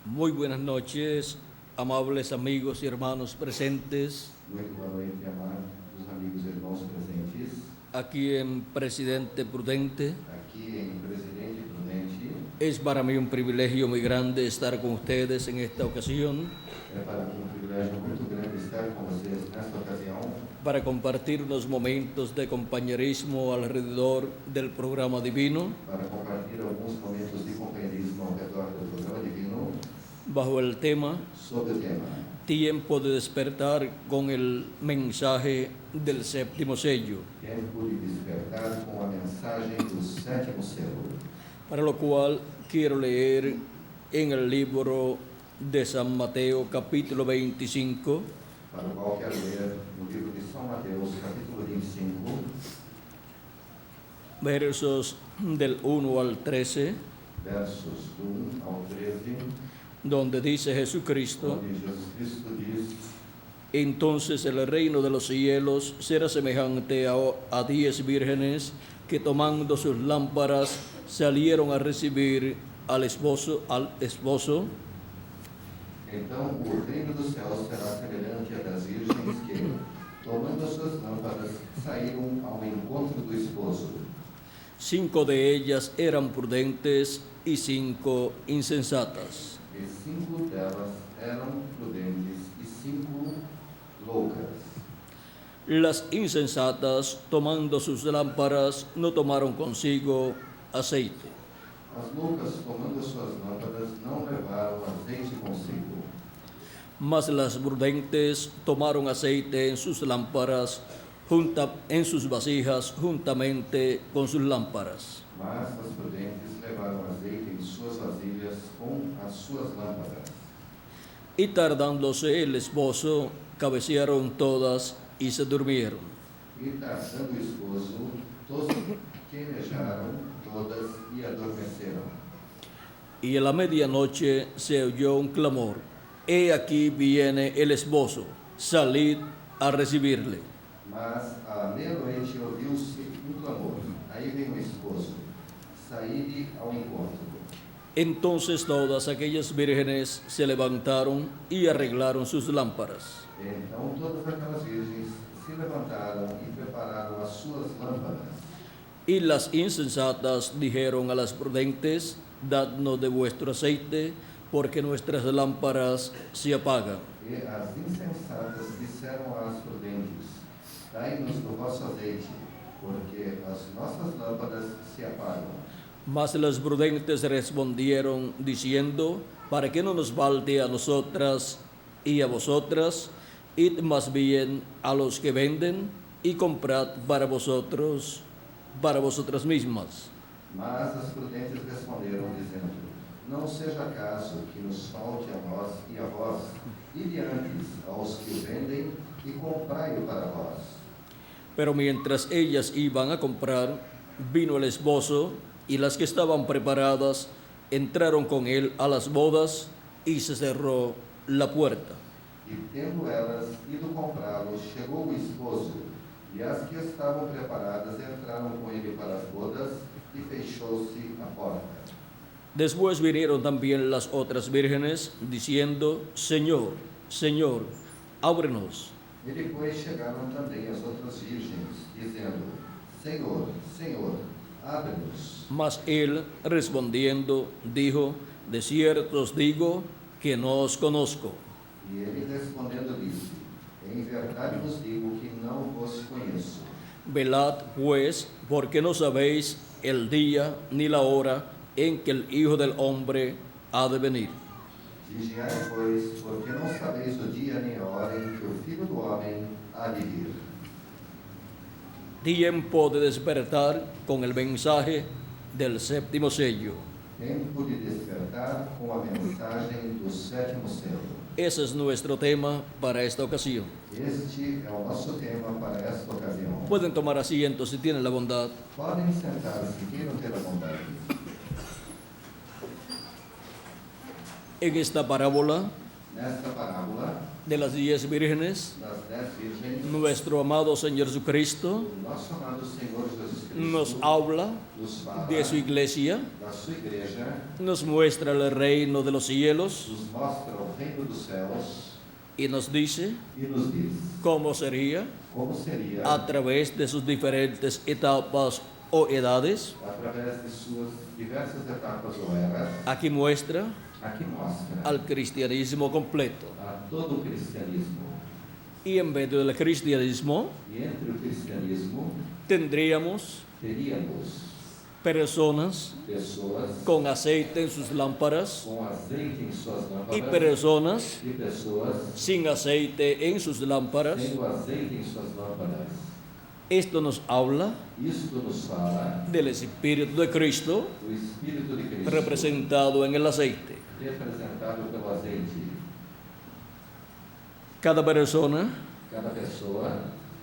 Muy buenas noches, amables amigos y hermanos presentes Muito boa noite, amados amigos e irmãos presentes. aquí en Presidente Prudente. Aqui em Presidente Prudente, Es para mí un privilegio muy grande estar con ustedes en esta ocasión é para mim um privilégio muito grande estar com vocês nesta ocasião para compartir unos momentos de compañerismo alrededor del programa divino para compartilhar alguns momentos de companheirismo ao redor do programa divino bajo el tema sobre o tema Tiempo de despertar con el mensaje del séptimo sello, Tempo de despertar com a mensagem do sétimo selo, para lo cual quiero leer en el libro de San Mateo capítulo 25, para o qual quero ler no livro de São Mateus, capítulo 25, versos del 1 al 13, versos do 1 ao 13, donde dice Jesucristo: onde Jesus Cristo diz: entonces el reino de los cielos será semejante a 10 vírgenes que tomando sus lámparas salieron a recibir al esposo. Então o reino dos céus será semelhante a das virgens que, tomando as suas lâmpadas, saíram ao encontro do esposo. 5 de ellas eran prudentes y 5 insensatas. E 5 delas eram prudentes e 5 loucas. Las insensatas, tomando sus lámparas, no tomaron consigo aceite. As loucas, tomando as suas lâmpadas, não levaram azeite consigo. Mas las prudentes tomaron aceite en sus lámparas, en sus vasijas, juntamente con sus lámparas. Mas as prudentes levaram azeite em suas vasilhas com as suas lâmpadas. Y tardándose el esposo, cabecearon todas y se durmieron. E tardando o esposo, todos querejaram todas e adormeceram. Y a la medianoche se oyó un clamor: he aquí viene el esposo, salid a recibirle. Mas à meia-noite ouviu-se um clamor: aí vem o esposo, saíde ao encontro. Entonces todas aquellas vírgenes se levantaron y arreglaron sus lámparas. Então todas aquelas virgens se levantaram e prepararam as suas lâmpadas. Y las insensatas dijeron a las prudentes: dadnos de vuestro aceite, porque nuestras lámparas se apagan. E as insensatas disseram às prudentes: dai-nos do vosso azeite, porque as nossas lâmpadas se apagam. Mas las prudentes respondieron diciendo: para que no nos falte a nosotras y a vosotras, id más bien a los que venden y comprad para vosotras mismas. Mas as prudentes responderam, dizendo: não seja caso que nos falte a nós e a vós, ide antes aos que o vendem e comprai-o para vós. Pero mientras ellas iban a comprar, vino el esposo, y las que estaban preparadas entraron con él a las bodas, y se cerró la puerta. E tendo elas ido comprá-lo, chegou o esposo, e as que estavam preparadas entraram com ele para as bodas, e fechou-se a porta. Después vinieron también las otras vírgenes, diciendo: Señor, Señor, ábrenos. E depois chegaram também as outras virgens, dizendo: Senhor, Senhor, abre-nos. Mas él, respondiendo, dijo: de cierto os digo que no os conozco. E ele respondendo disse: em verdade vos digo que não vos conheço. Velad pues, porque no sabéis el día ni la hora en que el Hijo del Hombre ha de venir. Vigiai, pois, porque não sabeis o dia nem a hora em que o Filho do Homem há de vir. Tiempo de despertar con el mensaje del séptimo sello. Tempo de despertar com a mensagem do sétimo selo. Ese es nuestro tema para esta ocasión. Este é o nosso tema para esta ocasião. Pueden tomar asiento si tienen la bondad. Podem sentar-se, queiram ter a vontade. En esta parábola, Nesta parábola de las 10 vírgenes, das 10 virgens, nuestro amado Señor Jesucristo o nosso amado Senhor Jesus Cristo nos habla nos fala de su iglesia, da sua igreja, nos muestra el reino de los cielos nos mostra o reino dos céus y nos dice e nos diz cómo sería como seria, a través de sus diferentes etapas o edades. através de suas diversas etapas ou eras. Aquí muestra Aqui mostra al cristianismo completo. a todo o cristianismo. Y en medio del cristianismo E entre o cristianismo tendríamos teríamos personas pessoas con aceite en sus lámparas com azeite em suas y lâmpadas personas e pessoas sin aceite en sus lámparas. tendo azeite em suas lâmpadas. Esto nos habla Isto nos fala del Espíritu de Cristo do Espírito de Cristo representado en el aceite. representado pelo azeite. Cada persona Cada pessoa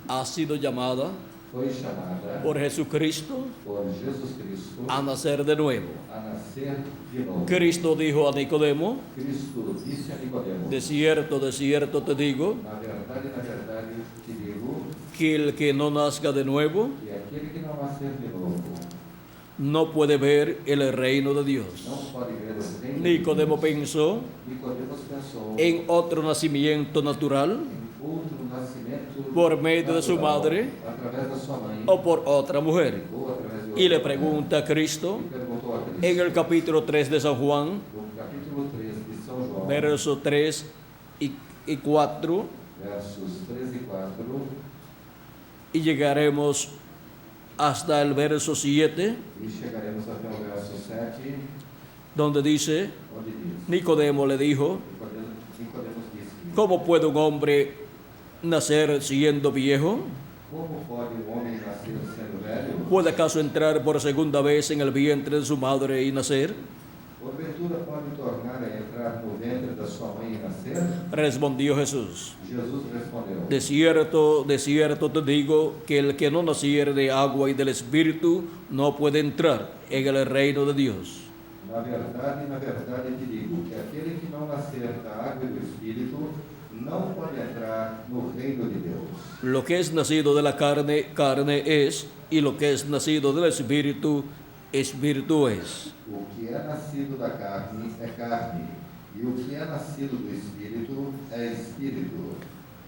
ha sido llamada foi chamada por Jesucristo por Jesus Cristo a nacer de nuevo. a nascer de novo. Cristo dijo a Nicodemo, Cristo disse a Nicodemo: de cierto te digo, na verdade te digo, que el que no nazca de nuevo que aquele que não nascer de novo no puede ver el reino de Dios. não pode ver o reino de Nicodemo Deus. pensó Nicodemos pensou en otro nacimiento natural em outro nascimento por medio de su natural, madre através da sua mãe o por otra mujer. ou através de Y le outra pregunta a Cristo mulher. E perguntou a Cristo, en el capítulo 3 de San Juan, no capítulo 3 de São João, versos 3 y 4, versos 3 e 4, y llegaremos hasta el verso 7, e chegaremos até o verso 7, donde dice, onde diz: Nicodemo le dijo, Nicodemos disse: ¿cómo puede un hombre nacer siendo viejo? Como pode um homem nascer sendo velho? ¿Puede acaso entrar por segunda vez en el vientre de su madre y nacer? Porventura pode tornar a entrar no ventre da sua mãe e nascer? Respondió Jesús, Jesus respondeu: de cierto te digo que el que no naciere de agua y del Espíritu no puede entrar en el reino de Dios. na verdade te digo que aquele que não nascer da água e do Espírito não pode entrar no reino de Deus. Lo que es nacido de la carne, carne es, y lo que es nacido del Espíritu, Espíritu es. O que é nascido da carne é carne, e o que é nascido do Espírito é Espírito.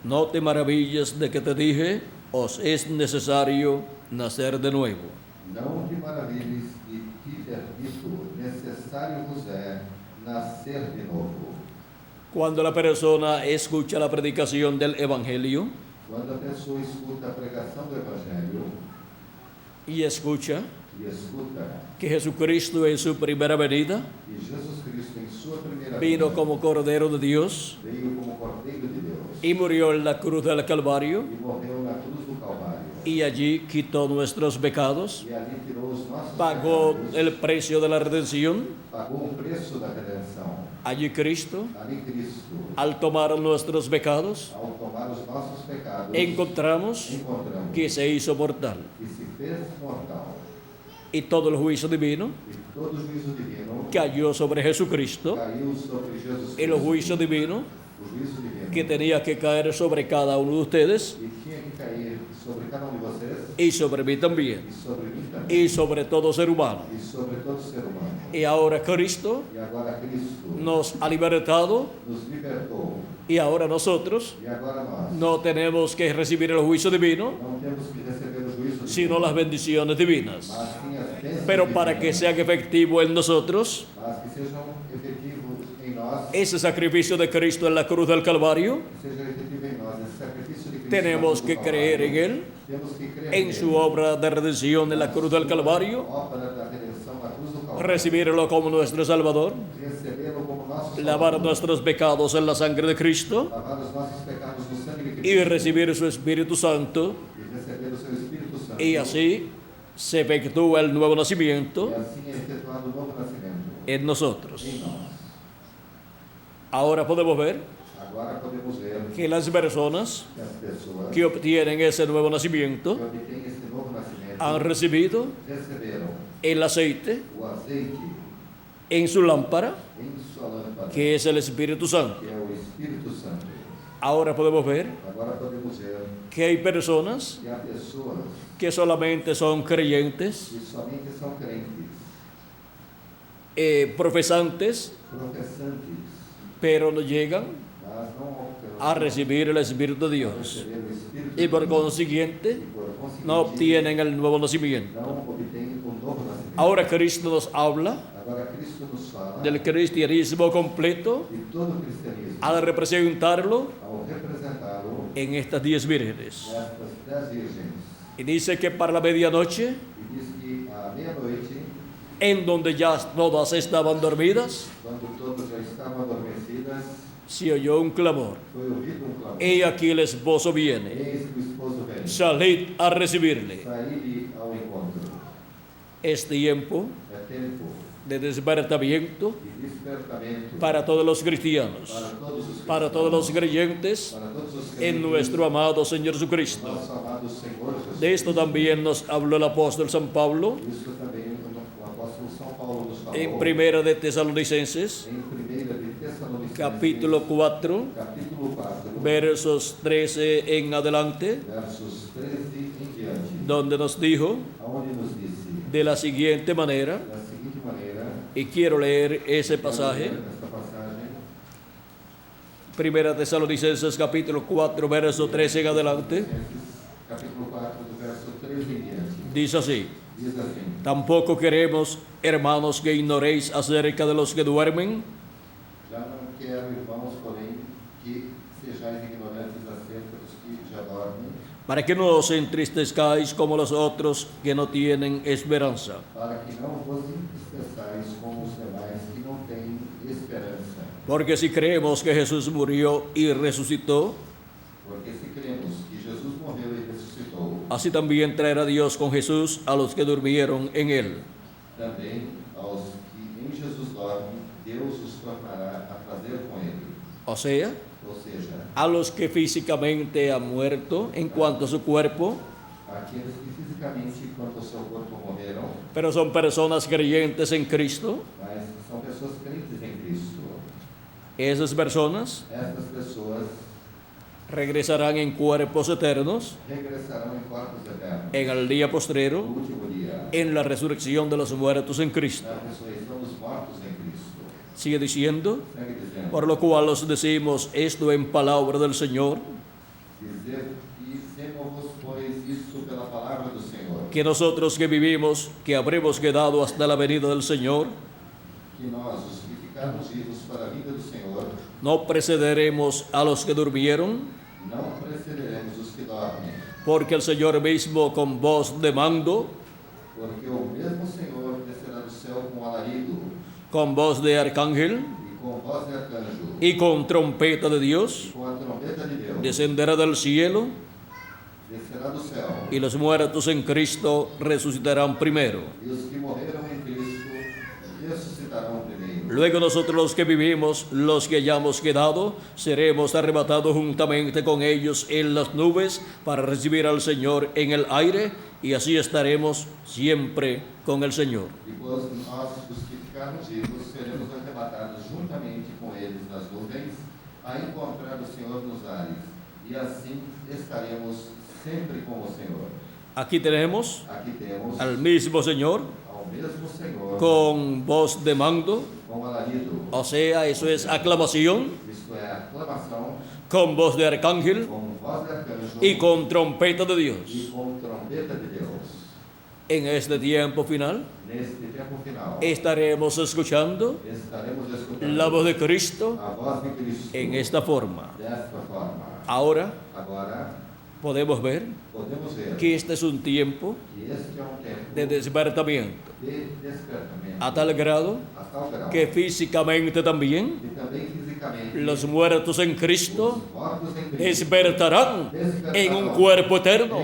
No te maravilles de que te dije, os es necesario nacer de nuevo. Não te maravilhes de te ter dito, necessário vos é nascer de novo. Cuando la persona escucha la predicación del Evangelio Quando a pessoa escuta a pregação do Evangelho y escucha e escuta que Jesucristo en su primera venida que Jesus Cristo em sua primeira vino vinda como Cordero de Dios veio como Cordeiro de Deus y murió en la cruz del Calvario e morreu na cruz do Calvário y allí quitó nuestros pecados, e ali tirou os nossos pagó pecados, el precio de la redención. pagou o preço da redenção. Allí Cristo, Ali Cristo, al tomar nuestros pecados, ao tomar os nossos pecados, encontramos encontramos que se hizo mortal. que se fez mortal Y todo el juicio divino e todo o juízo divino cayó sobre Jesucristo, caiu sobre Jesus el Cristo. juicio divino O juízo divino que tenía que caer sobre cada uno de ustedes e tinha que cair sobre cada um de vocês y sobre mí también, e sobre mim também y sobre todo ser humano. e sobre todo ser humano. Y ahora Cristo E agora Cristo nos ha libertado nos libertou y ahora nosotros e agora nós no tenemos que recibir el juicio divino, não temos que receber o juízo divino, sino las bendiciones divinas. mas sim as bênçãos Pero para que divinas, sean efectivos en nosotros, mas que sejam efetivos em nós, ese sacrificio de Cristo en la cruz del Calvario, que seja efetivo em nós esse sacrifício de Cristo. tenemos na cruz que do creer en Calvário. Él, Temos que crer en nele, su obra de redención en la cruz del Calvario, obra da redenção na cruz do Calvário, recibirlo como nuestro Salvador, recebê-lo como nosso lavar Salvador, nuestros pecados en la sangre de Cristo lavar os nossos pecados no sangue de Cristo y recibir su Espíritu Santo, e receber o seu Espírito Santo. y así se efectúa el nuevo nacimiento E assim é efetuado o novo nascimento en nosotros. em nós. Ahora podemos ver Agora podemos ver que las personas que as pessoas que obtienen ese nuevo nacimiento que obtêm esse novo nascimento han recibido receberam el aceite o azeite en su lámpara, em sua lâmpada, que es el Espíritu Santo. que é o Espírito Santo. Ahora podemos ver Agora podemos ver que hay personas que há pessoas que solamente son creyentes, que somente são crentes, profesantes, professantes, pero no llegan mas não a alcançam recibir el Espíritu de a Dios. receber o Espírito Y por de Deus. consiguiente, E por conseguinte, no obtienen el nuevo nacimiento. não obtêm o novo nascimento. Ahora Cristo nos habla Agora Cristo nos fala del cristianismo completo de todo o cristianismo al representarlo ao representá-lo en estas 10 vírgenes. nestas 10 virgens. Y dice que para la medianoche, E diz que à meia-noite, en donde ya todas estaban dormidas, quando todas já estavam adormecidas, se oyó un clamor. foi ouvido clamor. He aquí el esposo viene, Eis que o esposo vem. salid a recibirle. Saí ao encontro. Es tiempo É tempo de despertamiento de despertamento para todos los cristianos, para todos os para todos los creyentes para todos os en crentes, nuestro amado Señor Jesucristo. nosso amado Senhor Jesus. De esto también nos habló el apóstol San Pablo Isso também o apóstolo São Paulo nos falou. en Primera de Tesalonicenses, Em 1 de Tessalonicenses, capítulo 4, capítulo 4, versos 13 en adelante, versos 13 em diante, donde nos dijo aonde nos disse de la siguiente manera, da seguinte maneira, y quiero leer ese pasaje, esta passagem, Primera Tesalonicenses capítulo 4, verso 13 en adelante, capítulo 4, do verso 13 em diante, dice así: diz assim: tampoco queremos, hermanos, que ignoréis acerca de los que duermen, Já não quero, irmãos, porém, que sejais ignorantes acerca dos que já dormem, para que no os entristezcáis como los otros que no tienen esperanza. para que não vos entristeçais como os demais que não têm esperança. Porque si creemos que Jesús murió y resucitó, Porque se cremos que Jesus morreu e ressuscitou, así también traerá Dios con Jesús a los que durmieron en él. também aos que em Jesus dormem, Deus os tornará a trazer com ele. O sea, Ou seja, a los que físicamente han muerto en cuanto a su cuerpo, aqueles que fisicamente, quanto ao seu corpo, morreram, pero son personas creyentes en Cristo, mas são pessoas crentes em Cristo. esas personas Essas pessoas regresarán en cuerpos eternos regressarão em corpos eternos en el día no postrero, último dia, en la resurrección de los muertos en Cristo. na ressurreição dos mortos em Cristo. Sigue diciendo, Segue dizendo, por lo cual os decimos esto en palabra del Señor, dizemos-vos, pois, isso pela palavra do Senhor, que nosotros que vivimos, que habremos quedado hasta la venida del Señor, que nós, os que ficarmos vivos para a vida do Senhor, no precederemos a los que durmieron, não precederemos os que dormem, porque el Señor mismo con voz de mando, porque o mesmo Senhor descerá do céu com alarido con voz de arcángel e com voz de arcanjo y con trompeta de Dios, e com a trombeta de Deus, descenderá del cielo, descerá do céu, y los muertos en Cristo resucitarán primero. e os que morreram em Cristo ressuscitarão primeiro. Luego nosotros los que vivimos, los que hayamos quedado, seremos arrebatados juntamente con ellos en las nubes para recibir al Señor en el aire, y así estaremos siempre con el Señor. Depois nós, os que ficarmos vivos, seremos arrebatados juntamente com eles nas nuvens, a encontrar o Senhor nos ares, e assim estaremos sempre com o Senhor. Aquí tenemos Aqui temos al mismo Señor ao mesmo Senhor con voz de mando, com alarido, o sea, eso es aclamación, isto é, aclamação, con voz de arcángel com voz de arcanjo y con trompeta de e Dios. com trombeta de Deus. En este tiempo final Neste tempo final, estaremos escuchando estaremos escutando la voz de Cristo a voz de Cristo en esta forma. desta forma. Ahora Agora, podemos ver podemos ver que este es un tiempo que este é um tempo de despertamiento, de despertamento, a tal grado a tal grau que físicamente también que também fisicamente los muertos en Cristo os mortos em Cristo despertarán en un cuerpo eterno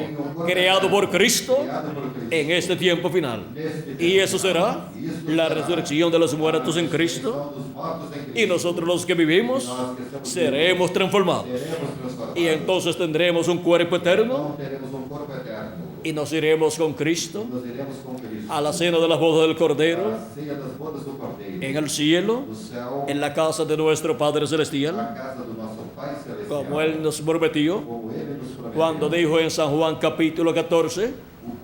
creado por Cristo criado por Cristo en este tiempo final. neste tempo Y eso será final. Isso la será resurrección de los a muertos en Cristo, ressurreição dos mortos em Cristo. y nosotros los que vivimos Nós que estamos seremos transformados. vivos, seremos transformados. Y entonces tendremos un cuerpo eterno Então teremos um corpo eterno y nos iremos con Cristo Nós iremos com Cristo a la cena de las bodas del Cordero, à ceia das bodas do Cordeiro, en el cielo, no céu, en la casa de nuestro Padre Celestial, na casa do nosso Pai Celestial, como Él nos prometió como Ele nos prometeu, cuando dijo en San Juan capítulo 14,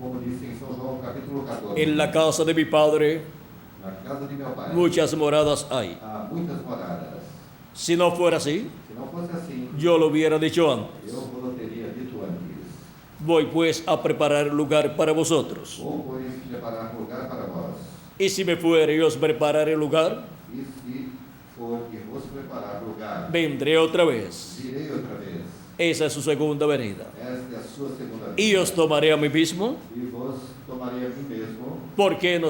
como disse em São João capítulo 14, en la casa de mi Padre na casa de meu Pai muchas moradas hay. há muitas moradas. Si no fuera así, Se não fosse assim, yo lo hubiera dicho antes. eu vos teria dito antes. Voy pues a preparar lugar para vosotros. Vou, pois, preparar lugar para vós. Y si me fuere y os prepararé lugar, E se for que vos preparar lugar, vendré otra vez. virei outra vez. Esa es su segunda venida. Esta é a sua segunda Y vez. os tomaré a mí mismo. E vos tomarei a mim mesmo, ¿Por qué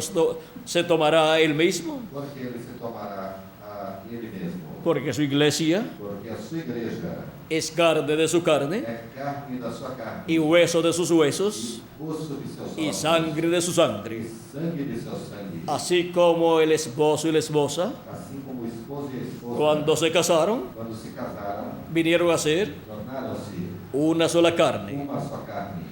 se tomará a él mismo? porque ele se tomará a ele mesmo. Porque su iglesia Porque a sua igreja es carne de su carne é carne da sua carne, y hueso de sus huesos e osso de seus y ossos, sangre de su e sangre. sangue de seu sangue. Así como el esposo y la esposa, Assim como o esposo e a esposa, cuando se casaron, quando se casaram, vinieron a ser tornaram-se una sola carne. uma só carne.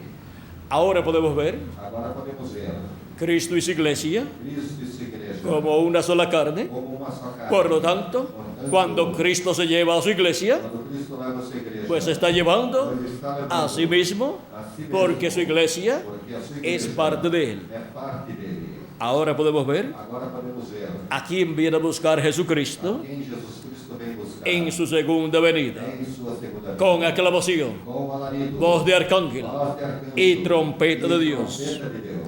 Ahora podemos ver Agora podemos ver Cristo y su iglesia Cristo e sua igreja como una sola carne. como uma só carne. Por lo tanto, cuando Cristo se lleva a su iglesia, Quando Cristo leva a sua igreja, pues está llevando ele está levando a sí mismo, a si mesmo, porque su iglesia porque a sua es igreja parte de él. é parte dele. Ahora podemos ver Agora podemos ver a quién viene a buscar Jesucristo quem Jesus Cristo vem buscar en su segunda venida, em sua segunda vinda. con aclamación, Com alarido, voz de arcángel voz de arcanjo y trompeta de e Dios. trompeta de Deus.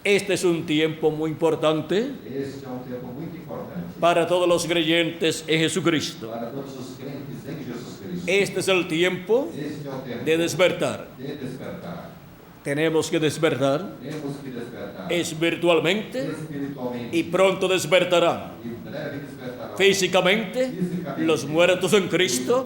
Este es un tiempo muy importante Este é um tempo muito importante para todos los creyentes en Jesucristo. para todos os crentes em Jesus Cristo. Este es el tiempo Este é o tempo de despertar. de despertar. Tenemos que despertar Temos que despertar espiritualmente espiritualmente y pronto despertarán e breve despertarão físicamente los muertos en Cristo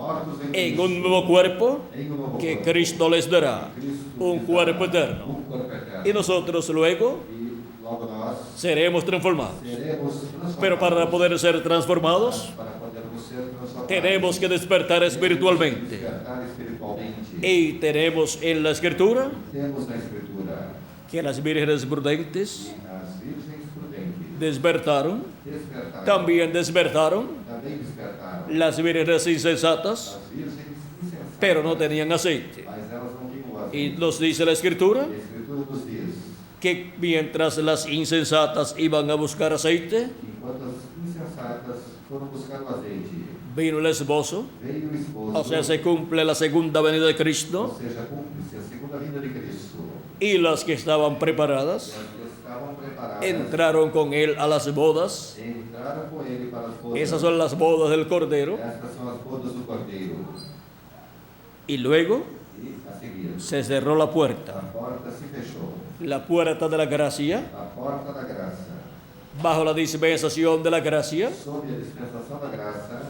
en un nuevo cuerpo em um novo que corpo. Cristo les dará, Cristo un lhes cuerpo dará eterno. um corpo eterno. Y nosotros luego E logo nós seremos transformados. seremos transformados. Pero para poder ser transformados, Para podermos ser transformados, tenemos que despertar espiritualmente. despertar espiritualmente. Y tenemos en la Escritura Temos na Escritura que las vírgenes prudentes e as virgens prudentes despertaron, despertaram, también despertaron também despertaram las vírgenes insensatas, as virgens insensatas, pero no tenían aceite. mas elas não tinham azeite. Y nos dice la Escritura A Escritura nos diz, que mientras las insensatas iban a buscar aceite, enquanto as insensatas foram buscar o azeite, vino el esposo, veio o esposo, o sea, se cumple la segunda venida de ou Cristo, seja, cúmplice a segunda vinda de Cristo. y las que estaban E preparadas as que estavam preparadas entraron con él a las bodas. entraram com ele para as bodas. Esas son las bodas del Cordero. Estas são as bodas do Cordeiro. Y luego E a seguir, se cerró la puerta, a porta se fechou. la puerta de la gracia, A porta da graça, bajo la dispensación de la gracia, sob a dispensação da graça,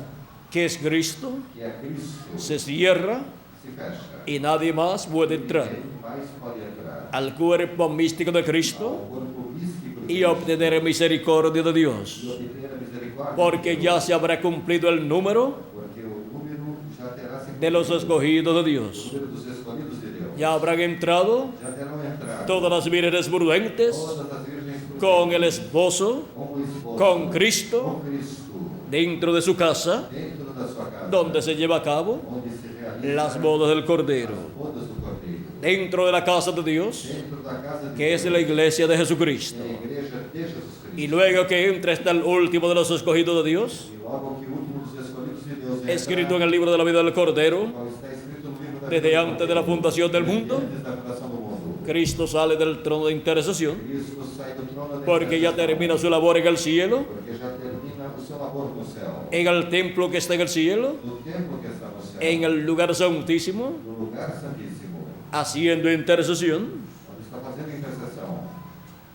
que es Cristo, que é Cristo, se cierra se fecha. y nadie más puede entrar Ninguém mais pode entrar al cuerpo místico de Cristo ao corpo místico de y Cristo obtener misericordia de e Dios, obter a misericórdia porque de Deus, ya se habrá cumplido el número porque o número já terá se de los cumprido. escogidos de O Dios. número dos escolhidos de Deus. Ya habrán entrado Já terão entrado todas las vírgenes prudentes todas as virgens prudentes con el esposo, com o esposo, con Cristo, com Cristo, dentro de su casa, dentro da sua casa, donde se lleva a cabo onde se realizam las bodas del Cordero, as bodas do Cordeiro, dentro de la casa de Dios, dentro da casa de que es Deus, la iglesia de que Jesucristo. é a igreja de Jesus Cristo. Y luego que entra está el último de los escogidos de Dios, E logo que o último dos escolhidos de Deus entra, escrito en el libro de la vida del Cordero, qual está escrito no livro da desde vida do antes de la Cordeiro, fundación del mundo. antes da fundação do mundo. Cristo sale del trono de intercesión, Cristo sai do trono da porque ya intercessão, termina su labor en el cielo, porque já termina o seu labor no céu, en el templo que está en el cielo, no templo que está no céu, en el lugar santísimo, no lugar santíssimo, haciendo intercesión onde está fazendo intercessão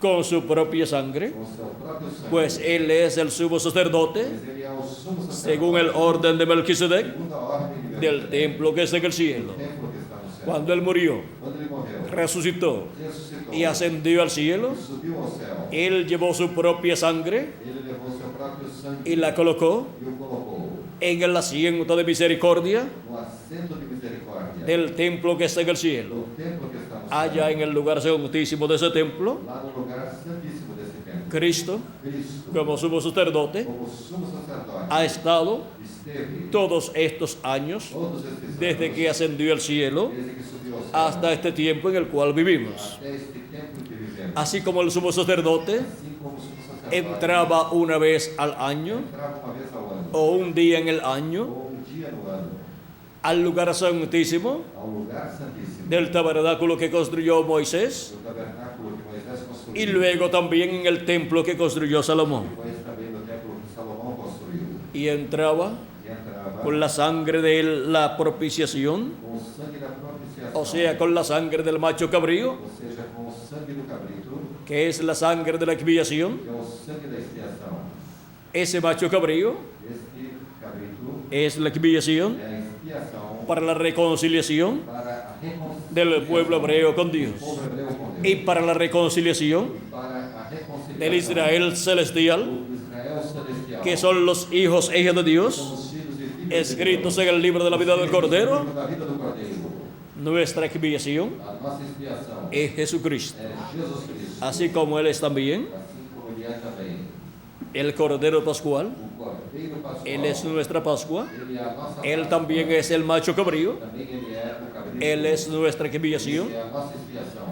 con su propia sangre, com seu próprio sangue, pues Él es el sumo sacerdote, mas ele é o sumo sacerdote, según el orden de Melquisedec, segundo a ordem de del templo que está en el cielo. do templo que está no céu. Cuando Él murió, Quando ele morreu, resucitó ressuscitou y ascendió al cielo, e subiu ao céu, Él llevó su propia sangre ele levou seu próprio sangue y la colocó e o colocou en el asiento de misericordia no assento de misericórdia del templo que está en el cielo. do templo que está no allá en el lugar santísimo de ese templo, lá no lugar santíssimo desse templo. Cristo, Cristo, como sumo sacerdote, como sumo sacerdote, ha estado esteve todos estos años, todos esses desde anos, que ascendió al cielo, desde que subiu ao céu, hasta este tiempo en el cual vivimos. até este tempo em que vivemos. Así como el sumo sacerdote Assim como o sumo sacerdote entraba una vez al año entrava uma vez ao ano, o un día en el año ou dia no ano, al lugar santísimo ao lugar santíssimo, del tabernáculo que construyó Moisés do tabernáculo que Moisés construiu, y luego también en el templo que construyó Salomón. depois também no templo que Salomão construiu, Y entraba e entrava con la sangre de la propiciación, com o sangue da propiciação, o sea, con la sangre del macho cabrío, ou seja, com o sangue do cabrito, que es la sangre de la expiación. que é o sangue da expiação. Ese macho cabrío Este cabrito es la expiación é a expiação para la reconciliación para a reconciliação del pueblo hebreo con do Dios povo hebreu com Deus, y para la reconciliación para a reconciliação del Israel celestial, do Israel celestial, que son los hijos e hijas de são Dios, os filhos e filhas escritos de en el libro de la vida del Cordero. da vida do Cordeiro. Nuestra expiación A nossa expiação es Jesucristo, é Jesus Cristo, así como Él es también assim como Ele é também el Cordero Pascual. o Cordeiro Pascual. Él es nuestra Pascua. Ele é a nossa Él Páscoa. también es el macho cabrío. Também Ele é o cabrito. Él es nuestra expiación Ele é a nossa expiação.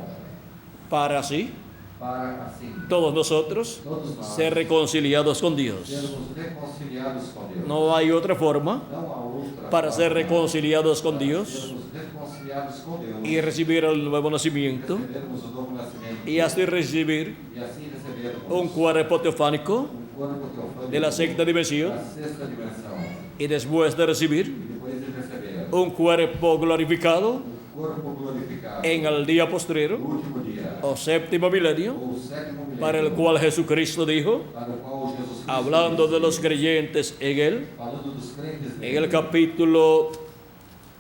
para así Para assim todos nosotros todos nós ser reconciliados con Dios. sermos reconciliados com Deus. No hay otra forma Não há outra para ser forma reconciliados con para Dios sermos reconciliados com Deus y recibir el nuevo nacimiento recebermos o novo nascimento y así recibir e assim recebermos un cuerpo teofánico corpo teofânico de la sexta dimensión da sexta dimensão y después de recibir e depois de receber un cuerpo glorificado corpo glorificado en el día postrero no último dia o séptimo milenio, ou sétimo milenio, para el cual Jesucristo dijo, para o qual Jesus Cristo hablando de disse, los creyentes en Él, falando dos crentes en el capítulo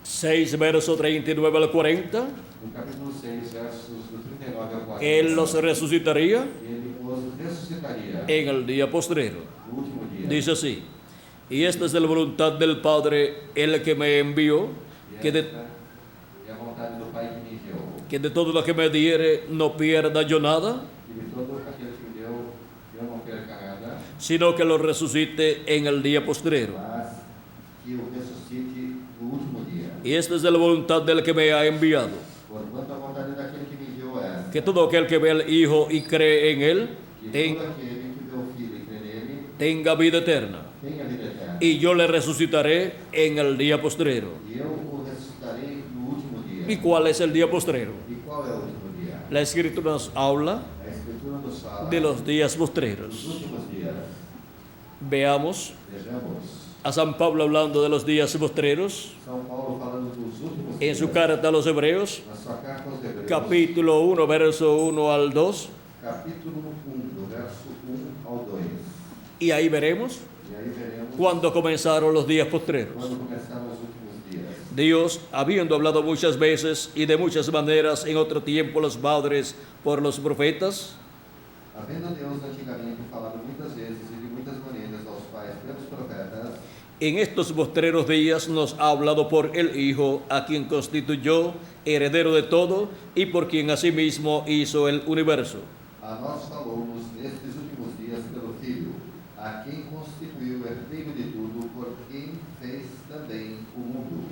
6, verso 39 al 40, no capítulo 6 versos do 39 ao 40 que Él los resucitaría ele os ressuscitaria en el día postrero. no último dia. Dice así, y esta es la voluntad del Padre, el que me envió, E que de, esta é a vontade do Pai que me enviou. que de todo lo que me diere no pierda yo nada, E de todo aquele que me deu, eu não perca nada, sino que lo resucite en el día postrero. mas que o ressuscite no último dia. Y esta es la voluntad del que me ha enviado, Porquanto a vontade daquele que me enviou é esta, que todo aquel que ve al Hijo y cree en Él que todo aquele que vê o Filho e crê nele tenga vida eterna, tenha vida eterna. y yo le resucitaré en el día postrero. E eu o ressuscitarei no último dia. ¿Y cuál es el día postrero? E qual é o último dia? La Escritura nos habla A Escritura nos fala de los días dos postreros. últimos dias. Veamos Vejamos a San Pablo hablando de los días postreros São Paulo falando dos últimos en dias. su carta a los Hebreos, Na sua carta aos Hebreus, capítulo 1, verso 1 al 2, capítulo 1, do verso 1 ao 2. y ahí veremos E aí veremos cuándo comenzaron los días postreros. quando começaram os últimos dias. Dios, habiendo hablado muchas veces y de muchas maneras en otro tiempo los padres por los profetas, Havendo Deus antigamente falado muitas vezes e de muitas maneiras aos pais pelos profetas, en estos postreros días nos ha hablado por el Hijo, a quien constituyó heredero de todo y por quien asimismo hizo el universo. a nós falou-nos nestes últimos dias pelo Filho, a quem constituiu herdeiro de tudo, por quem fez também o mundo.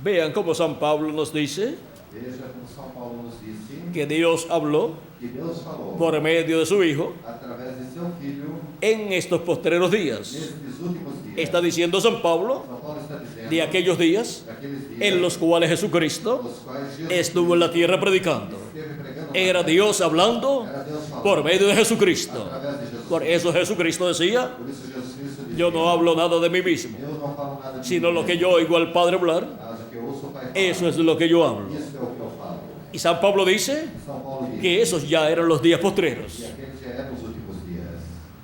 Vean cómo San Pablo nos dice Veja como São Paulo nos disse que Dios habló que Deus falou por medio de su Hijo através de seu Filho en estos postreros días. nestes últimos dias. Está diciendo San Pablo São Paulo está dizendo de aquellos días daqueles dias en los cuales Jesucristo os quais Jesus estuvo en la tierra predicando. esteve pregando na Era terra. Dios hablando Era Deus falando por medio de Jesucristo. através de Jesus. Por eso Jesucristo decía, Por isso Jesus Cristo disse, yo no hablo nada de mí mismo, eu não falo nada de sino mim lo que mesmo, yo oigo al Padre hablar, mas o que eu ouço o Pai falar. eso es lo que yo hablo. Isso é o que eu falo. Y San Pablo dice São Paulo diz que esos ya eran los días postreros que aqueles já eram os últimos dias.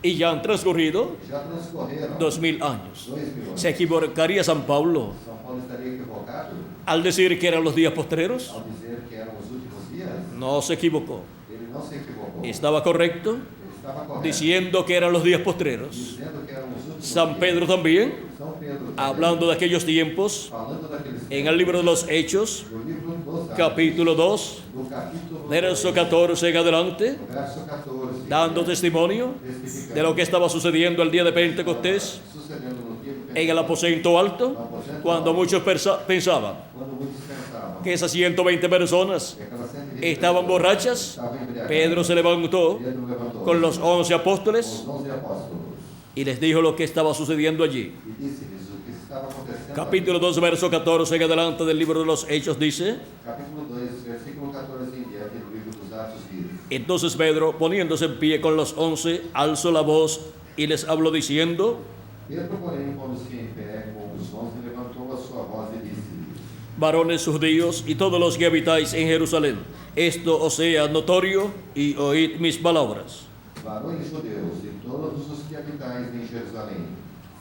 y ya han transcurrido Já transcorreram 2000 años. 2000 anos. ¿Se equivocaría San Pablo São Paulo estaria equivocado al decir que eran los días postreros? ao dizer que eram os últimos dias? No se equivocó. Ele não se equivocou. Estaba correcto Ele estava correto. diciendo que eran los días postreros. Dizendo que eram os últimos San dias. Pedro también, São Pedro também, hablando de aquellos tiempos, falando daqueles en el libro de los Hechos, no livro dos capítulo 2, no capítulo verso 2, 14 en adelante, no verso 14, dando testimonio de lo que estaba sucediendo el día de Pentecostés sucedendo no dia do en el aposento alto, cuando muchos pensaban quando muitos pensavam que esas 120 personas que aquelas 120 estaban pessoas borrachas. estavam embriagadas. Pedro se levantó Pedro levantou con los 11 com apóstoles os 11 apóstolos y les dijo lo que estaba sucediendo allí. e disse-lhes o que estava acontecendo. Capítulo 2, verso 14 en adelante del libro de los Hechos dice: Capítulo 2, versículo 14 em diante do livro dos Atos diz: entonces Pedro, poniéndose en pie con los 11, alzó la voz y les habló diciendo: Pedro, porém, pondo-se em pé com os 11, levantou a sua voz e disse-lhes: varones judíos y todos los que habitáis en Jerusalén, esto os sea notorio y oíd mis palabras. Varões judeus e todos os que habitais em Jerusalém,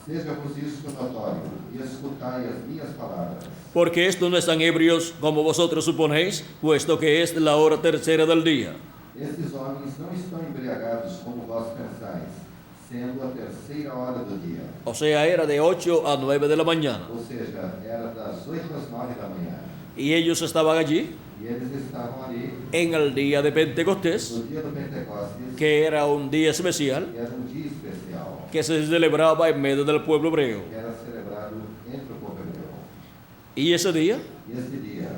seja-vos isto notório, e escutai as minhas palavras. Porque estos no están ebrios como vosotros suponéis, puesto que es la hora tercera del día. Estes homens não estão embriagados como vós pensais, sendo a terceira hora do dia. O sea, era de 8 a 9 de la mañana. Ou seja, era das 8 às 9 da manhã. Y ellos estaban allí E eles estavam ali en el día de Pentecostés, no dia do Pentecostes, que era un día especial que era um dia especial, que se celebraba en medio del pueblo hebreo. que era celebrado entre o povo hebreu. Y ese día E esse dia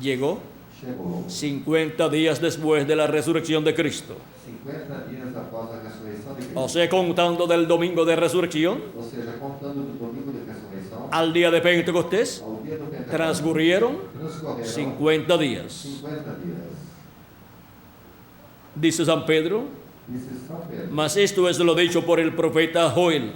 llegó chegou 50 días después de la resurrección de Cristo. 50 dias após a ressurreição de O Cristo. sea, contando del domingo de resurrección Ou seja, contando do domingo de ressurreição al día de Pentecostés, ao dia do Pentecostes, transcurrieron transcorreram 50 días. 50 dias. Dice San Pedro: Disse São Pedro. mas esto es lo dicho por el profeta Joel.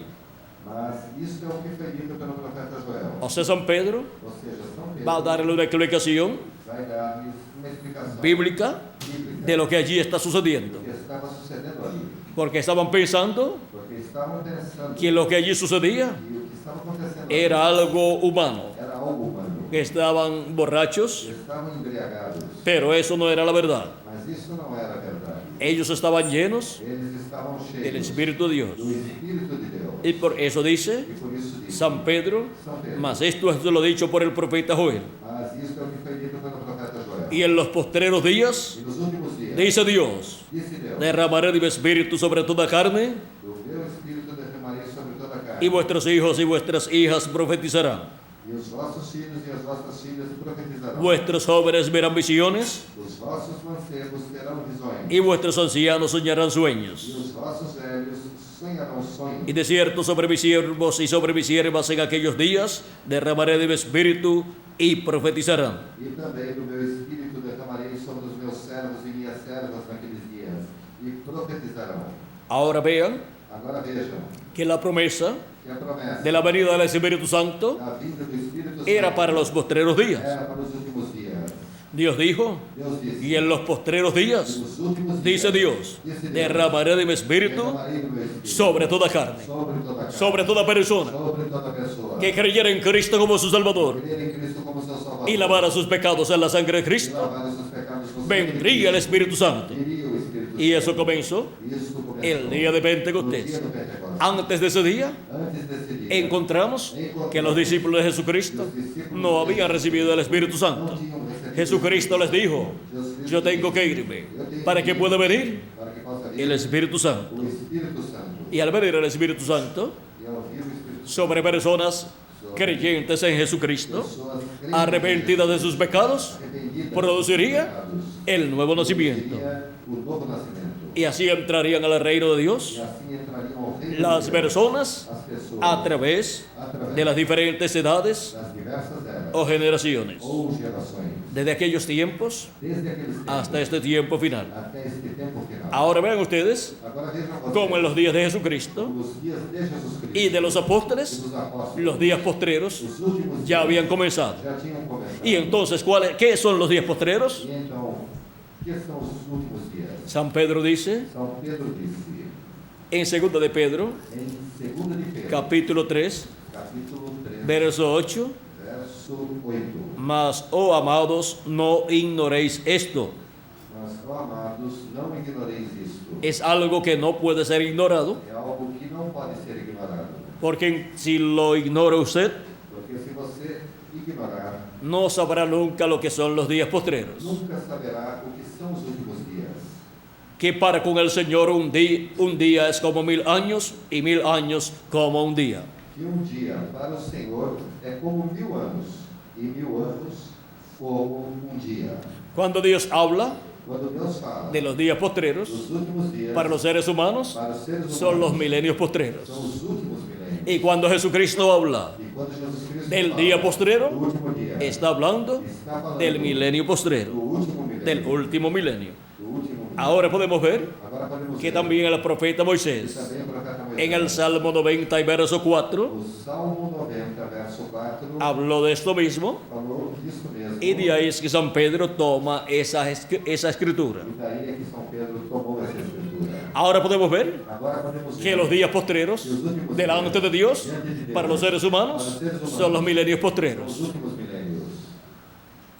Mas isso é o que foi dito pelo profeta Joel. O sea, San Pedro Ou seja, São Pedro va a darle una explicación vai dar-lhes uma explicação bíblica bíblica de lo que allí está sucediendo. do que estava sucedendo ali. Porque estaban pensando Porque estavam pensando que lo que allí sucedía que o que estava acontecendo era algo humano, era algo humano. que estaban borrachos, Estavam embriagados. pero eso no era la verdad. Mas isso não era verdade. Ellos estaban llenos Eles estavam del cheios Espíritu de Dios. do Espírito de Deus. Y por eso dice E por isso diz San Pedro: São Pedro. mas esto es lo dicho por el profeta Joel. Mas isso é o que foi dito pelo profeta Joel. Y en los postreros días, E nos últimos dias, dice Dios, disse Deus, derramaré de mi espíritu sobre toda carne, do meu Espírito derramarei sobre toda a carne. y vuestros hijos y vuestras hijas profetizarán. E os vossos filhos e as vossas filhas profetizarão. Vuestros jóvenes verán visiones, Os vossos mancebos terão visões. y vuestros ancianos soñarán E sueños. os vossos velhos sonharão sonhos. Y de cierto sobre mis siervos y sobre mis siervas en aquellos días derramaré de mi espíritu y profetizarán. E também do meu Espírito derramarei sobre os meus servos e minhas servas naqueles dias. E profetizarão. Ahora vean Agora vejam que la promesa que a promessa de la venida del Espíritu Santo da vinda do Espírito era Santo para los postreros días. era para os últimos dias. Dios dijo: Deus disse. y en los postreros E días, nos últimos dice dias, Dios, disse Deus, derramaré de mi espíritu derramarei do meu Espírito sobre toda carne, sobre toda carne, sobre toda persona sobre toda pessoa que creyera en Cristo como su Salvador crer em Cristo como seu Salvador y lavara sus pecados en la sangre de e Cristo. lavar os seus pecados com Vendría el Espíritu Santo. Viria o Espírito Y Santo. eso comenzó Isso começou el día de no dia Pentecostés. do Pentecostes. Antes de ese día, Antes desse dia, encontramos que los discípulos de Jesucristo no habían recibido el Espíritu não Santo. tinham recebido Jesucristo les dijo: yo tengo que irme para que pueda venir para que possa vir el Espíritu Santo. o Espírito Santo. Y al venir el Espíritu Santo E ao vir o Espírito Santo, sobre personas creyentes en Jesucristo, pessoas crentes, arrepentidas de sus pecados, arrependidas produciría dos pecados, el nuevo nacimiento. produziria o novo nascimento. Y así entrarían al reino de E Dios assim entrariam ao reino las de Deus, personas as pessoas, a través de las diferentes edades das diversas eras o generaciones, ou gerações, desde aquellos tiempos desde aqueles tempos hasta este tiempo final. até este tempo final. Ahora vean ustedes Agora vejam vocês, cómo en los días de Jesucristo os dias de Jesus Cristo y de los e apóstoles, dos apóstolos, los días postreros os últimos ya dias habían comenzado. já tinham começado. Y entonces, ¿qué son los días postreros? E então, o que são os últimos dias? San Pedro dice São Pedro disse, en 2 de Pedro, em 2 de Pedro, capítulo 3, capítulo 3, verso 8, verso 8. mas, oh amados, no ignoréis esto. Mas, ó amados, não ignoreis isto. Es algo que no puede ser ignorado, É algo que não pode ser ignorado. porque si lo ignora usted, Porque se você ignorar, no sabrá nunca lo que son los días postreros. nunca saberá o que são os últimos dias. Que para con el Señor un día es como 1000 años y 1000 años como un día. Que dia para o Senhor é como 1000 anos, e 1000 anos como dia. Cuando Dios habla Quando Deus fala de los días postreros, dos últimos dias, para los seres humanos para os seres humanos, son los milenios postreros. são os últimos milênios. Y cuando Jesucristo habla E quando Jesus Cristo del fala día postrero, do último dia, está hablando está falando del milenio do postrero, último milênio, del último milenio. do último milênio. Ahora podemos ver Agora podemos que ver también el profeta que Moisés, também o profeta Moisés, en el Salmo 90 y verso 4, o Salmo 90, verso 4, habló de esto mismo, falou disso mesmo. y de ahí es que San Pedro toma esa escritura. E daí é que São Pedro tomou essa escritura. Ahora podemos ver Agora podemos ver que los días postreros delante de Dios para los seres humanos son los milenios postreros. os últimos milênios.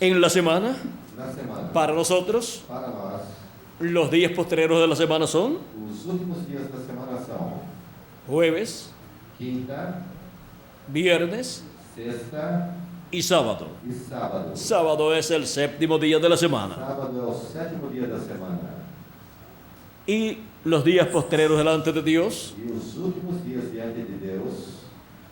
En la semana, Na semana, para nosotros, para nós, los días postreros de la semana son os últimos dias da semana são jueves, quinta, viernes sexta y sábado. e sábado. Sábado es el séptimo día de la semana. Sábado é o sétimo dia da semana. Y los días postreros delante de Dios E os últimos dias diante de Deus,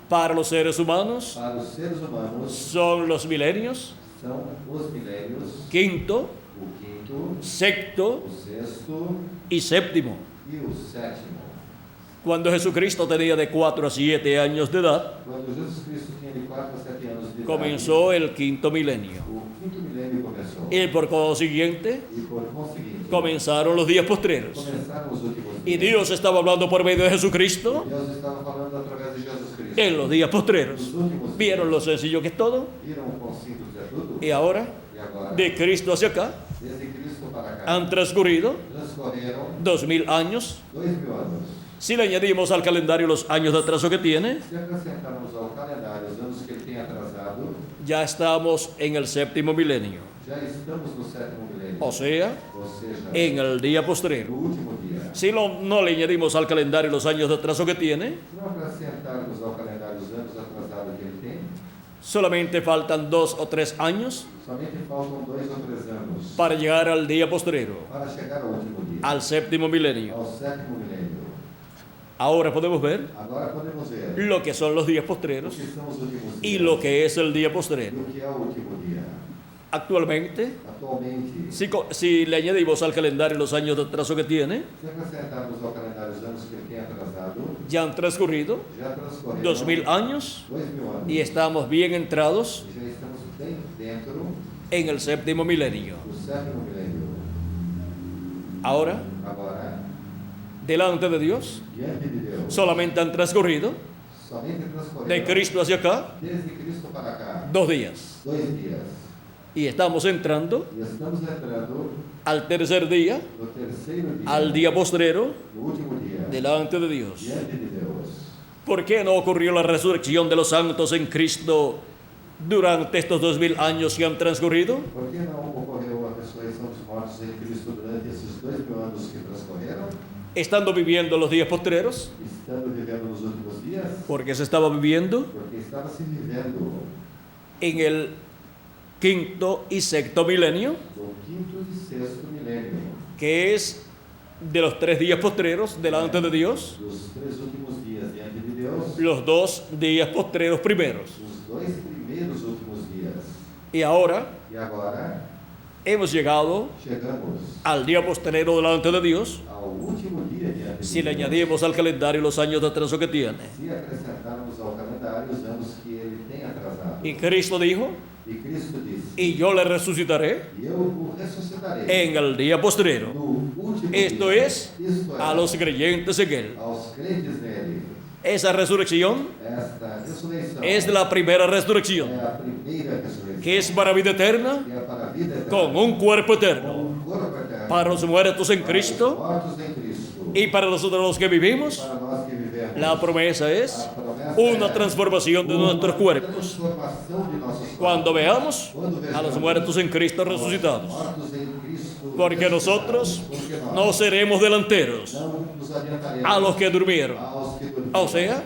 para los seres humanos para os seres humanos, son los milenios, são os milênios, quinto, o quinto, sexto o sexto y séptimo. e o sétimo. Cuando Jesucristo tenía de 4 a 7 años de edad, Quando Jesus Cristo tinha de 4 a 7 anos de idade, comenzó el quinto milenio. o quinto milênio começou. Y por consiguiente, E por conseguinte, comenzaron los días postreros. começaram os últimos Y dias. Dios estaba hablando por medio de Jesucristo Deus estava falando através de Jesus Cristo. en los días postreros. Nos últimos ¿Vieron lo sencillo que es todo? viram o quão simples é tudo? Y ahora, E agora, de Cristo hacia acá, desde Cristo para cá, han transcurrido transcorreram 2000 años. 2000 anos. Si le añadimos al calendario los años de atraso que tiene, Se acrescentarmos ao calendário os anos que ele tem atrasado, ya estamos en el séptimo milenio. já estamos no sétimo milênio. O sea, Ou seja, en el día no postrero. último dia. Si no le añadimos al calendario los años de atraso que tiene, Se não acrescentarmos ao calendário os anos atrasados que ele tem, solamente faltan 2 o 3 años somente faltam 2 ou 3 anos para llegar al día postrero, para chegar ao último dia, al séptimo milenio. ao sétimo milênio. Ahora podemos ver Agora podemos ver lo que son los días o postreros que são os últimos y dias lo que es el día e postrero. o que é o último dia. Actualmente, Atualmente, si le añadimos al calendario los años de atraso que tiene, se acrescentarmos ao calendário os anos que ele tem atrasado, ya han transcurrido já transcorreram 2000 años 2000 anos. y estamos bien entrados E já estamos bem dentro en el séptimo milenio. do sétimo milênio. Ahora, Agora, delante de Dios, diante de Deus, solamente han transcurrido somente de transcorreram Cristo hacia acá desde Cristo para cá 2 días. 2 dias. Y estamos entrando E estamos entrando al tercer día, no terceiro dia, al día postrero, no último dia, delante de Dios. diante de Deus. ¿Por qué no ocurrió la resurrección de los santos en Cristo durante estos 2000 años que han transcurrido? Por que não ocorreu a ressurreição dos mortos em Cristo durante esses 2000 anos que transcorreram? Estando viviendo los días postreros, Estando vivendo nos últimos dias? porque se estaba viviendo Porque estava se vivendo en el quinto y sexto milenio, no quinto e sexto milênio, que es de los 3 días postreros delante de Dios, dos 3 últimos dias diante de Deus, los 2 días postreros primeros. os 2 primeiros últimos dias. Y ahora E agora hemos llegado chegamos al día postrero delante de Dios, ao último dia diante de si le Deus. añadimos al calendario los años de atraso que tiene. Se acrescentarmos ao calendário os anos que ele tem atrasado. Y Cristo dijo, E Cristo disse: y yo le resucitaré E eu o ressuscitarei en el día postrero. no último Esto dia. es Isto é, a los creyentes en Él. aos crentes nele. Esa resurrección Esta ressurreição es la primera resurrección, é a primeira ressurreição, que es para vida eterna, que é para a vida eterna, con un cuerpo com eterno, um corpo eterno, para los muertos en para os Cristo mortos em Cristo, y para nosotros los que vivimos. para nós que vivemos. La promesa es A promessa una é transformación de uma nuestros cuerpos transformação de nossos cuando corpos. veamos Quando a los vejamos muertos en Cristo aos resucitados. mortos em Cristo Porque nosotros porque nós no seremos delanteros não nos adiantaremos a los que durmieron. aos que dormiram. O sea,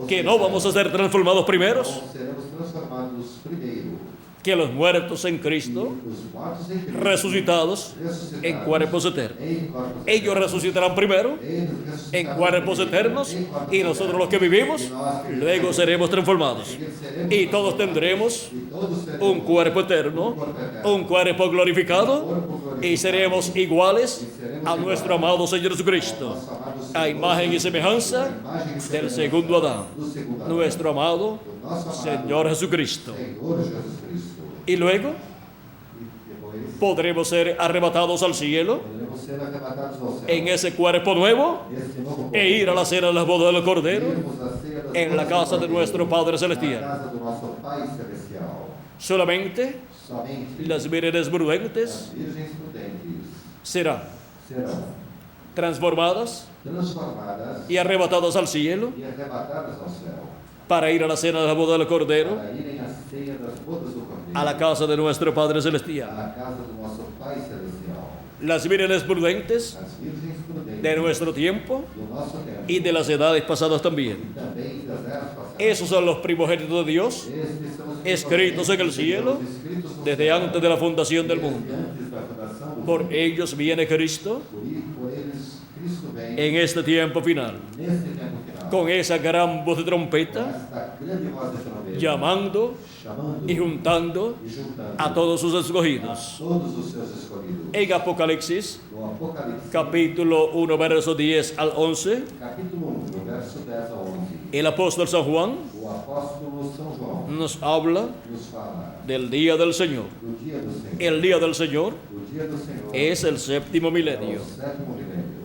que no vamos a ser transformados primeros, Não seremos transformados primeiro, que los muertos en Cristo, os mortos em Cristo, resucitados ressuscitados en cuerpos eternos. em corpos Ellos resucitarán primero eternos, en ressuscitarão cuerpos primeiro, eternos em corpos y nosotros los que eternos, vivimos, e nós que luego vivimos, seremos transformados. seremos Y todos transformados, tendremos e todos teremos un cuerpo eterno, un cuerpo glorificado y seremos iguales a nuestro amado Señor Jesucristo, a imagen y semejanza del segundo Adán, nuestro amado Señor Jesucristo. Senhor Jesus Cristo. Y luego E depois podremos ser arrebatados al cielo poderemos ser arrebatados ao céu. en ese cuerpo nuevo Este novo corpo, e ir a la cena de las bodas del Cordero irmos à ceia das en la bodas casa do de Cordeiro, nuestro Padre na Celestial. casa do nosso Pai Celestial. Solamente Somente las vírgenes prudentes as virgens prudentes serán serão transformadas transformadas y arrebatadas al cielo e arrebatadas ao céu, para ir a la cena de la boda del Cordero para irem à ceia das bodas do Cordeiro, a la casa de nuestro Padre Celestial. à casa do nosso Pai Celestial. Las vírgenes prudentes As virgens prudentes de nuestro tiempo do nosso tempo y de las edades pasadas también. e também das eras passadas. Esos son los primogénitos de Dios, Estes são os escritos en el cielo escritos no desde céu, antes de la fundación del mundo. desde antes da fundação do Por mundo. ellos viene Cristo Por eles Cristo vem en este tiempo final, neste tempo final, con esa gran voz de com trompeta, esta grande voz de trombeta, llamando chamando y juntando e juntando a todos sus escogidos. todos os seus escolhidos. En Apocalipsis, No Apocalipse, capítulo 1, verso 10 al 11, capítulo 1, verso 10 a 11, el apóstol San Juan o apóstolo São João nos habla nos fala del día del Señor. do dia do Senhor. El día del Señor O dia do Senhor es el séptimo é o milenio. sétimo milênio.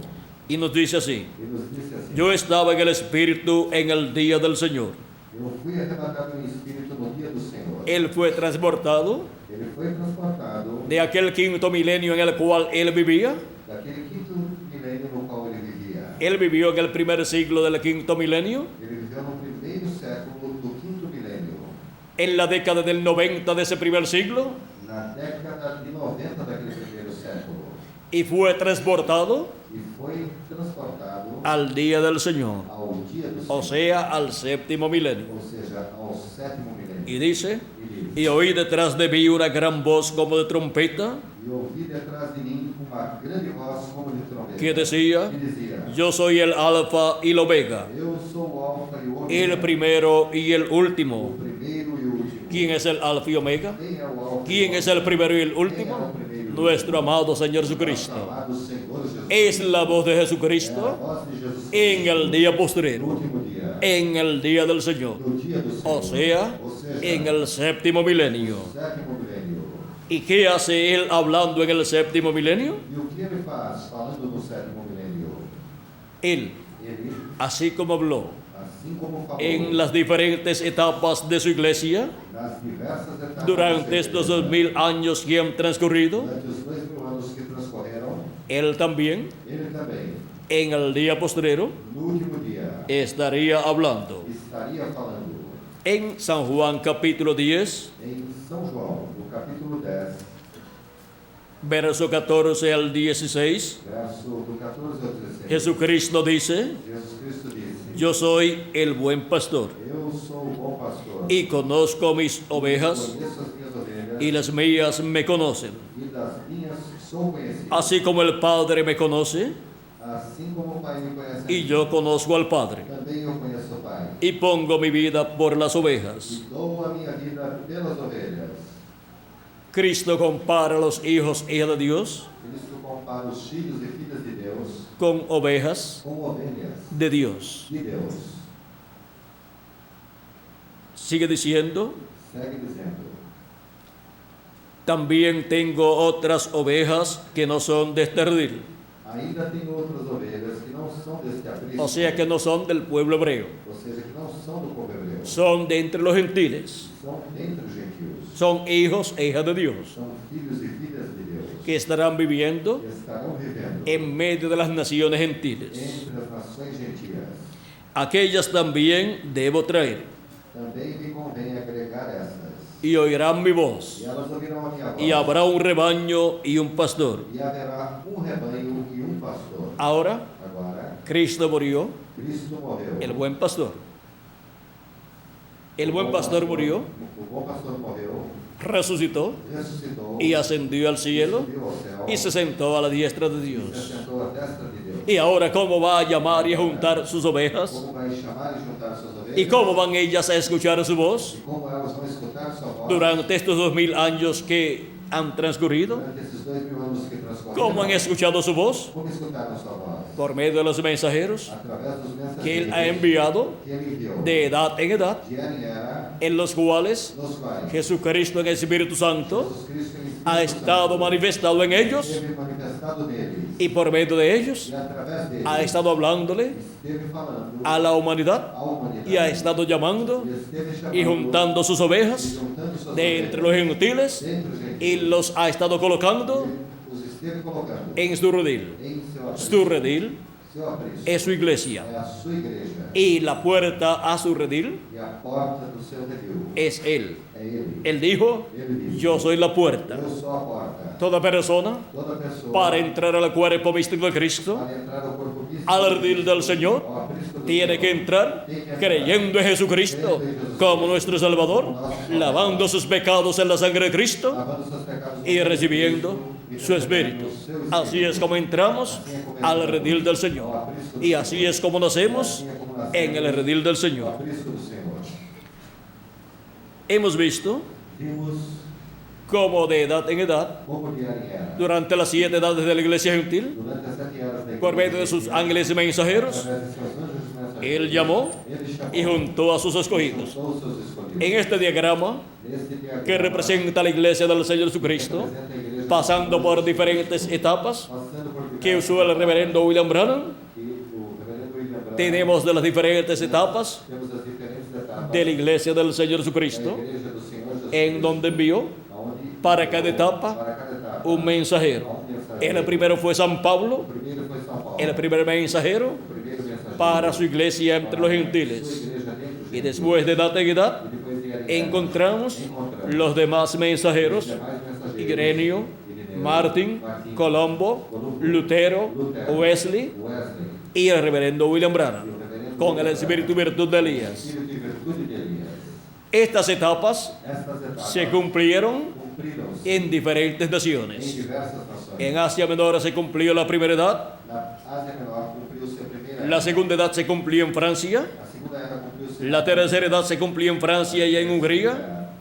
Y nos dice así: E nos disse assim: yo estaba en el Espíritu en el día del Señor. Eu fui arrebatado em espírito no dia do Senhor. Él fue transportado Ele foi transportado de aquel quinto milenio en el cual él vivía. daquele quinto milênio no qual ele vivia. Él vivió en el primer siglo del quinto milenio, Ele viveu no primeiro século do quinto milênio. en la década del 90 de ese primer siglo, Na década de 90 daquele primeiro século. y fue transportado E foi transportado al día del Señor, ao dia do o Senhor. sea, al séptimo milenio. Ou seja, ao sétimo milênio. Y dice: E diz: y oí detrás de mí una gran voz como de trompeta E ouvi detrás de mim uma grande voz como de trombeta. que decía: Que dizia: yo soy el alfa y el omega, Eu sou o alfa e o ômega, el primero y el o último. primeiro e o último. ¿Quién es el alfa y omega? Quem é o alfa? ¿Quién es el primero y el último? Nuestro amado Señor Jesucristo. Amado Senhor Jesus. Es la voz de É a Jesucristo voz de Jesus en el día no postrero, último dia. en el día del Señor, No dia do Senhor. o sea, Ou seja, en el séptimo milenio. sétimo milênio. ¿Y qué hace él hablando en el séptimo milenio? E o que ele faz falando no sétimo milênio? Él, Ele, así como habló assim como falou en las diferentes etapas de su iglesia nas diversas etapas durante da estos igreja, 2000 años que han transcurrido, durante os 2000 anos que transcorreram, él también ele também, en el día postrero no último dia, estaría hablando. estaria falando En San Juan capítulo 10, em São João, no capítulo 10, verso 14 al 16, verso do 14 ao 16. Jesucristo dice: Jesus Cristo disse: yo soy el buen pastor Eu sou o bom pastor, y conozco mis ovejas conheço as minhas ovelhas, y las mías me conocen. e das minhas sou conhecido. Así como el Padre me conoce Assim como o Pai me conhece, a y mim, yo conozco al Padre, também eu conheço o Pai. y pongo mi vida por las ovejas. E dou a minha vida pelas ovelhas. Cristo compara a los hijos e hijas de Dios Cristo compara os filhos e filhas de Deus con ovejas com ovelhas de Dios. de Deus. Sigue diciendo: Segue dizendo: también tengo otras ovejas que no son de este redil, Ainda tenho outras ovelhas que não são deste aprisco, o sea que no son del pueblo hebreo, ou seja, que não são do povo hebreu, son de entre los gentiles, são dentre os gentios, son hijos e hijas de Dios, são filhos e filhas de Deus, que estarán viviendo que estarão vivendo en medio de las naciones gentiles. entre as nações gentias. Aquellas también debo traer, Também me convém agregar essas, y oirán mi voz, e elas ouvirão a minha voz, y habrá un rebaño y un pastor. e haverá rebanho e pastor. Ahora, Agora, Cristo murió, Cristo morreu. el buen pastor. El buen pastor murió O bom pastor morreu resucitó ressuscitou y ascendió al cielo subiu ao céu y se sentó a la diestra de e se Dios. sentou à destra de Deus. Y ahora, ¿cómo va a llamar y a juntar sus ovejas? Como vai chamar e juntar suas ovelhas? ¿Y cómo van ellas a escuchar su voz E como elas vão escutar sua voz durante estos 2000 años que han transcurrido? durante esses 2000 anos que transcorreram? ¿Cómo han escuchado su voz? Como escutaram sua voz? Por medio de los mensajeros Através dos mensageiros que Él ha enviado que ele enviou. de edad en edad, De ano em era, en los cuales nos quais Jesucristo en el Espíritu Santo Jesus Cristo em ha Espírito estado Santo manifestado en ellos esteve manifestado neles. y por medio de ellos E através deles ha estado hablándole esteve falando a la humanidad à humanidade. y ha estado llamando E esteve chamando y juntando sus ovejas e juntando suas de entre los ovelhas gentiles dentre os y gentiles. los ha estado colocando Os esteve colocando en su redil. em seu aprisco. Su redil Seu aprisco es su iglesia é a sua igreja. y la puerta a su redil E a porta do seu redil es Él. é ele. Él dijo, Ele diz: yo soy la puerta. Eu sou a porta. Toda persona Toda pessoa para entrar al cuerpo místico de Cristo, para entrar ao corpo místico al redil del Señor, ao aprisco do tiene Senhor, que entrar creyendo en Jesucristo como nuestro Salvador, lavando sus pecados en la sangre de Cristo lavando seus pecados y no recibiendo su Espíritu. Así es como entramos al redil del Señor. Y así es como nacemos en el redil del ao Señor. aprisco do Senhor. Hemos visto Vimos cómo de edad en edad, como de ano em era. durante las 7 edades de la iglesia gentil, Durante as 7 eras da por medio de sus ángeles y mensajeros, através de seus anjos e mensageiros, Él llamó ele chamou y juntó a sus escogidos. juntou os seus escolhidos. En este diagrama Neste diagrama que representa la iglesia del Señor Jesucristo, representa a igreja pasando por diferentes etapas passando por que usó el reverendo William Branham, e o reverendo William Branham, tenemos de las diferentes etapas temos as diferentes etapas de la iglesia del Señor da Jesucristo, igreja do Senhor Jesus, en donde envió aonde para cada etapa para cada etapa un mensajero. El primero fue San O Pablo, primeiro foi São Paulo. el primer mensajero O primeiro mensageiro para su iglesia entre los sua gentiles. igreja dentro dos Y después de edad en edad, E depois de ano em ano, encontramos encontramos los demás mensajeros: os demais mensageiros, Ireneo, Ireneo, Martín, Colombo, Lutero, Wesley Wesley, y el reverendo William e Branham, o reverendo con el espíritu y virtud de Elías. Espírito e virtude de Elias. Estas etapas Estas etapas se cumplieron cumpriram-se en diferentes em naciones. diversas nações. En Asia Menor se cumplió la primera edad, Na Ásia Menor cumpriu-se a primeira la era. segunda edad se cumplió en Francia, A segunda era cumpriu-se la tercera edad se cumplió en Francia y en Hungría,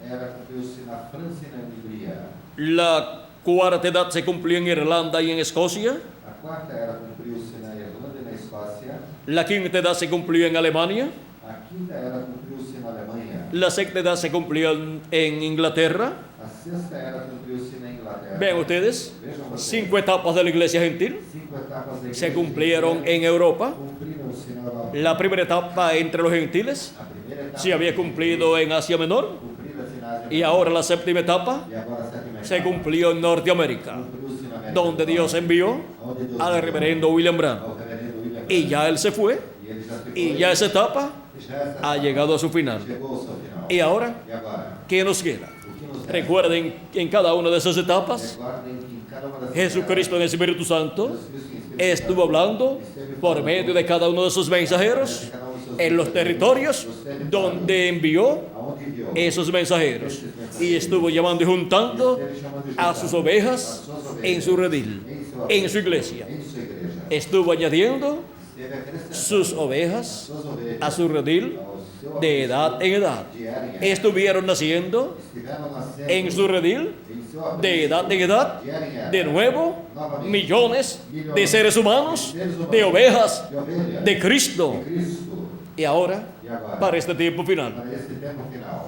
Era cumpriu-se na França e na Hungria. la cuarta edad se cumplió en Irlanda y en Escocia, A quarta era cumpriu-se na Irlanda e na Escócia. la quinta edad se cumplió en Alemania, A quinta era cumpriu-se na Alemanha. la sexta edad se cumplió en Inglaterra. A sexta era cumpriu-se na Inglaterra. Vean ustedes, Vejam vocês. 5 etapas de la iglesia gentil 5 etapas da se igreja cumplieron cristã en Europa. cumpriram-se na Europa. La primera etapa entre los gentiles A primeira etapa se había cumplido en Asia Menor cumprida-se na Ásia y Menor. ahora la séptima etapa E agora a sétima se etapa cumplió en Norteamérica, cumpriu-se na América donde do Dios Norte, envió onde Deus al enviou reverendo William Branham. ao reverendo William Y Branham. ya él se fue E ele já se y foi, ya esa etapa e já essa ha etapa llegado a su final. chegou ao seu final. Y ahora, E agora? ¿qué nos queda? O que nos resta? Recuerden que en cada una de esas etapas, Recordem que em cada uma das Jesucristo en el Espíritu Santo Jesus Cristo em Espírito estuvo Santo hablando esteve por falando medio de cada uno de sus mensajeros de cada um dos seus en los mensageros, territorios nos territórios, donde envió aonde enviou esos mensajeros y estuvo llamando y juntando esteve chamando e a juntando sus ovejas as suas ovelhas en su redil, en su iglesia. em sua igreja. Estuvo añadiendo Esteve acrescentando sus as ovejas suas ovelhas a su redil ao seu de edad en edad. de ano em ano. Estuvieron naciendo Estiveram nascendo en su redil em seu aprisco, de edad en edad, de ano em ano. de nuevo, Novamente, millones de seres humanos, de ovejas de ovelhas de Cristo. de Cristo. Y ahora, E agora, para este tiempo final, para este tempo final,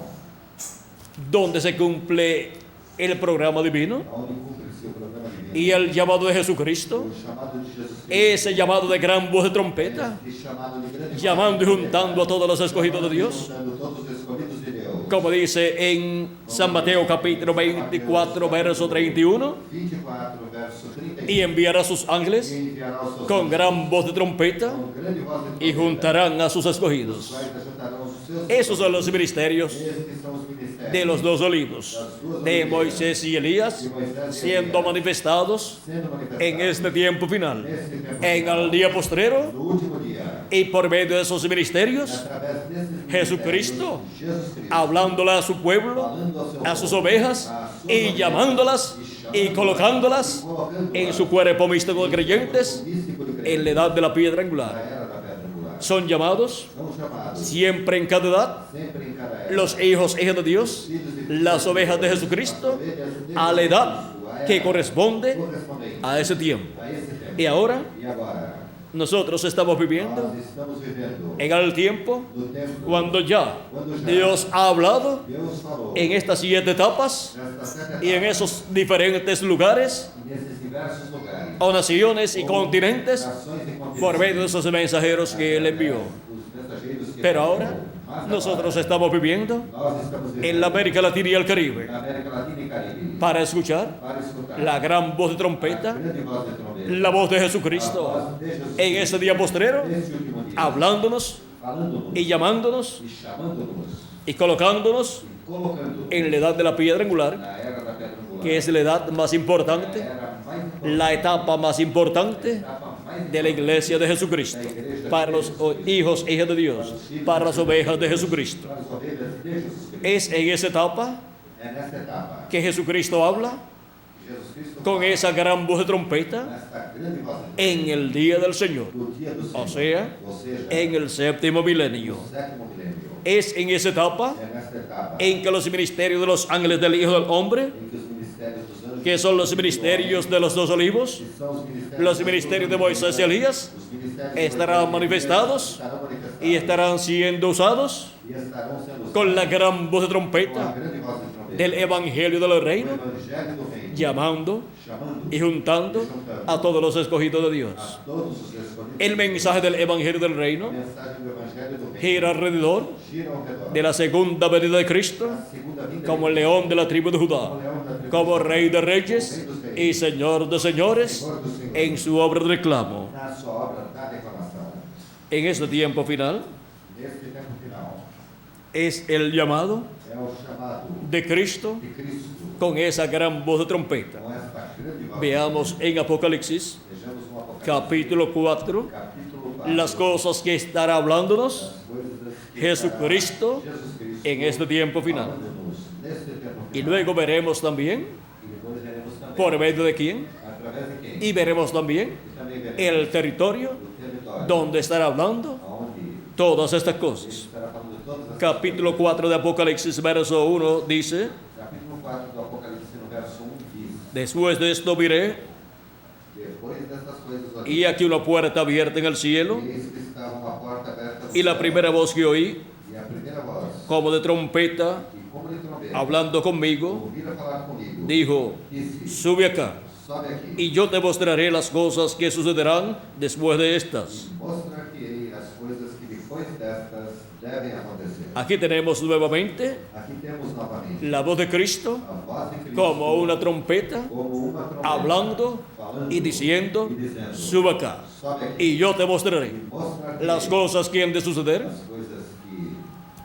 donde se cumple el programa divino onde cumpre-se o programa divino, y el llamado de Jesucristo, o chamado de Jesus Cristo, ese llamado de gran voz de trompeta, este chamado de grande llamando y juntando a todos los escogidos de Dios, juntando todos os escolhidos de Deus. como dice en San Mateo capítulo 24, verso 31, 24, verso 31. y enviará a sus ángeles E enviará os seus con gran voz de trompeta com grande voz de y trombeta, juntarán a sus os escogidos. quais ajuntarão os seus Esos son los ministerios Estes são os ministérios de los dos olivos, de Moisés y Elías, siendo manifestados sendo manifestados en este tiempo final, neste tempo en el día postrero, no último dia. y por medio de esos ministerios Através desses Jesucristo, Jesus Cristo, hablándole a su pueblo, falando ao seu a sus povo, ovejas, às suas y ovelhas, llamándolas y colocándolas en su cuerpo místico de creyentes en la edad de la piedra na angular. era da pedra angular. Son llamados São chamados siempre en cada edad sempre em cada era, los hijos e hijas de Dios, las ovejas de Jesucristo, a la edad que corresponde correspondente a ese tiempo. a esse tempo. Y ahora E agora, nosotros estamos viviendo nós estamos vivendo en el tiempo no tempo cuando ya Dios ha hablado Deus falou en estas 7 etapas nestas 7 y en etapas, esos diferentes lugares nesses diversos lugares, o naciones y continentes nações e continentes, por medio de esos mensajeros que Él envió. os mensageiros que Pero Ele ahora enviou. Mas nosotros agora, estamos viviendo nós estamos vivendo en la América Latina y el Caribe na América Latina e Caribe para escuchar para escutar la gran voz de a trompeta, grande voz de trombeta, la voz de a Jesucristo voz de Jesus en ese día postrero, nesse último dia, hablándonos falando-nos y llamándonos e chamando-nos y colocándonos e colocando-nos en la edad de la piedra angular, na era da pedra angular, que es la edad más a importante, era mais importante, la etapa más importante a etapa mais de la iglesia de Jesucristo, para los hijos e hijas de Dios, para las ovejas de Jesucristo. para as ovelhas de Jesus Cristo. Es en esa etapa É nesta etapa que Jesucristo habla que Jesus Cristo con fala esa gran voz de trompeta nesta grande voz de trombeta, en el día del Señor, do dia do Senhor, o sea, ou seja, en el séptimo milenio. no sétimo milenio. Es en esa etapa É nesta etapa en que los ministerios de los ángeles del Hijo del Hombre, em que os ministérios dos anjos, que son los ministerios de los dos olivos, que são os ministérios, los ministerios de Moisés y Elías, os ministérios estarán dos manifestados estarão manifestados y estarán siendo usados e estarão sendo con la gran voz de com a trompeta grande voz de trombeta del Evangelio del do Reino, evangelho do reino, llamando chamando y juntando a todos los escogidos de Dios. a todos os escolhidos. El mensaje del Evangelio del Reino A mensagem do evangelho do reino gira alrededor gira ao redor de la segunda venida de Cristo da segunda vinda como el de león de la tribu de Cristo, Judá, como leão da tribo como de Rey de Reyes y Señor de Señores Senhor do Senhor, en su obra de reclamo. na sua obra da reclamação. En este tiempo final Neste tempo final es el llamado é o chamado de Cristo de Cristo con esa gran voz de trompeta. com esta grande voz. Veamos en Apocalipsis Vejamos no Apocalipse, capítulo 4 capítulo 4, las cosas que estará hablándonos as coisas que Jesucristo Jesus Cristo en este tiempo final. falando-nos neste tempo Y final. luego veremos también E depois veremos também por medio de quién, através de quem. y veremos también E também veremos el territorio o território donde estará hablando onde todas estas ele cosas. estará falando de todas as Capítulo 4 de Apocalipsis, verso 1 dice: Capítulo 4 do Apocalipse, no verso 1, diz: Después de esto miré, Depois destas coisas, y aquí una puerta abierta en el cielo, e eis que estava uma porta aberta no y la céu, primera voz que oí, e a primeira voz, como de trompeta, e como de trombeta, hablando conmigo, ouvira falar comigo, dijo: disse: Sube acá, Sobe aqui, y yo te mostraré las cosas que sucederán después de estas. mostra-te as coisas que depois destas devem acontecer. Aquí tenemos nuevamente Aqui temos novamente la voz de Cristo a voz de Cristo como una trompeta, como uma trombeta, hablando falando y diciendo: e dizendo: Sube acá, Sobe aqui, y yo te mostraré mostra-te las cosas que han de suceder, as coisas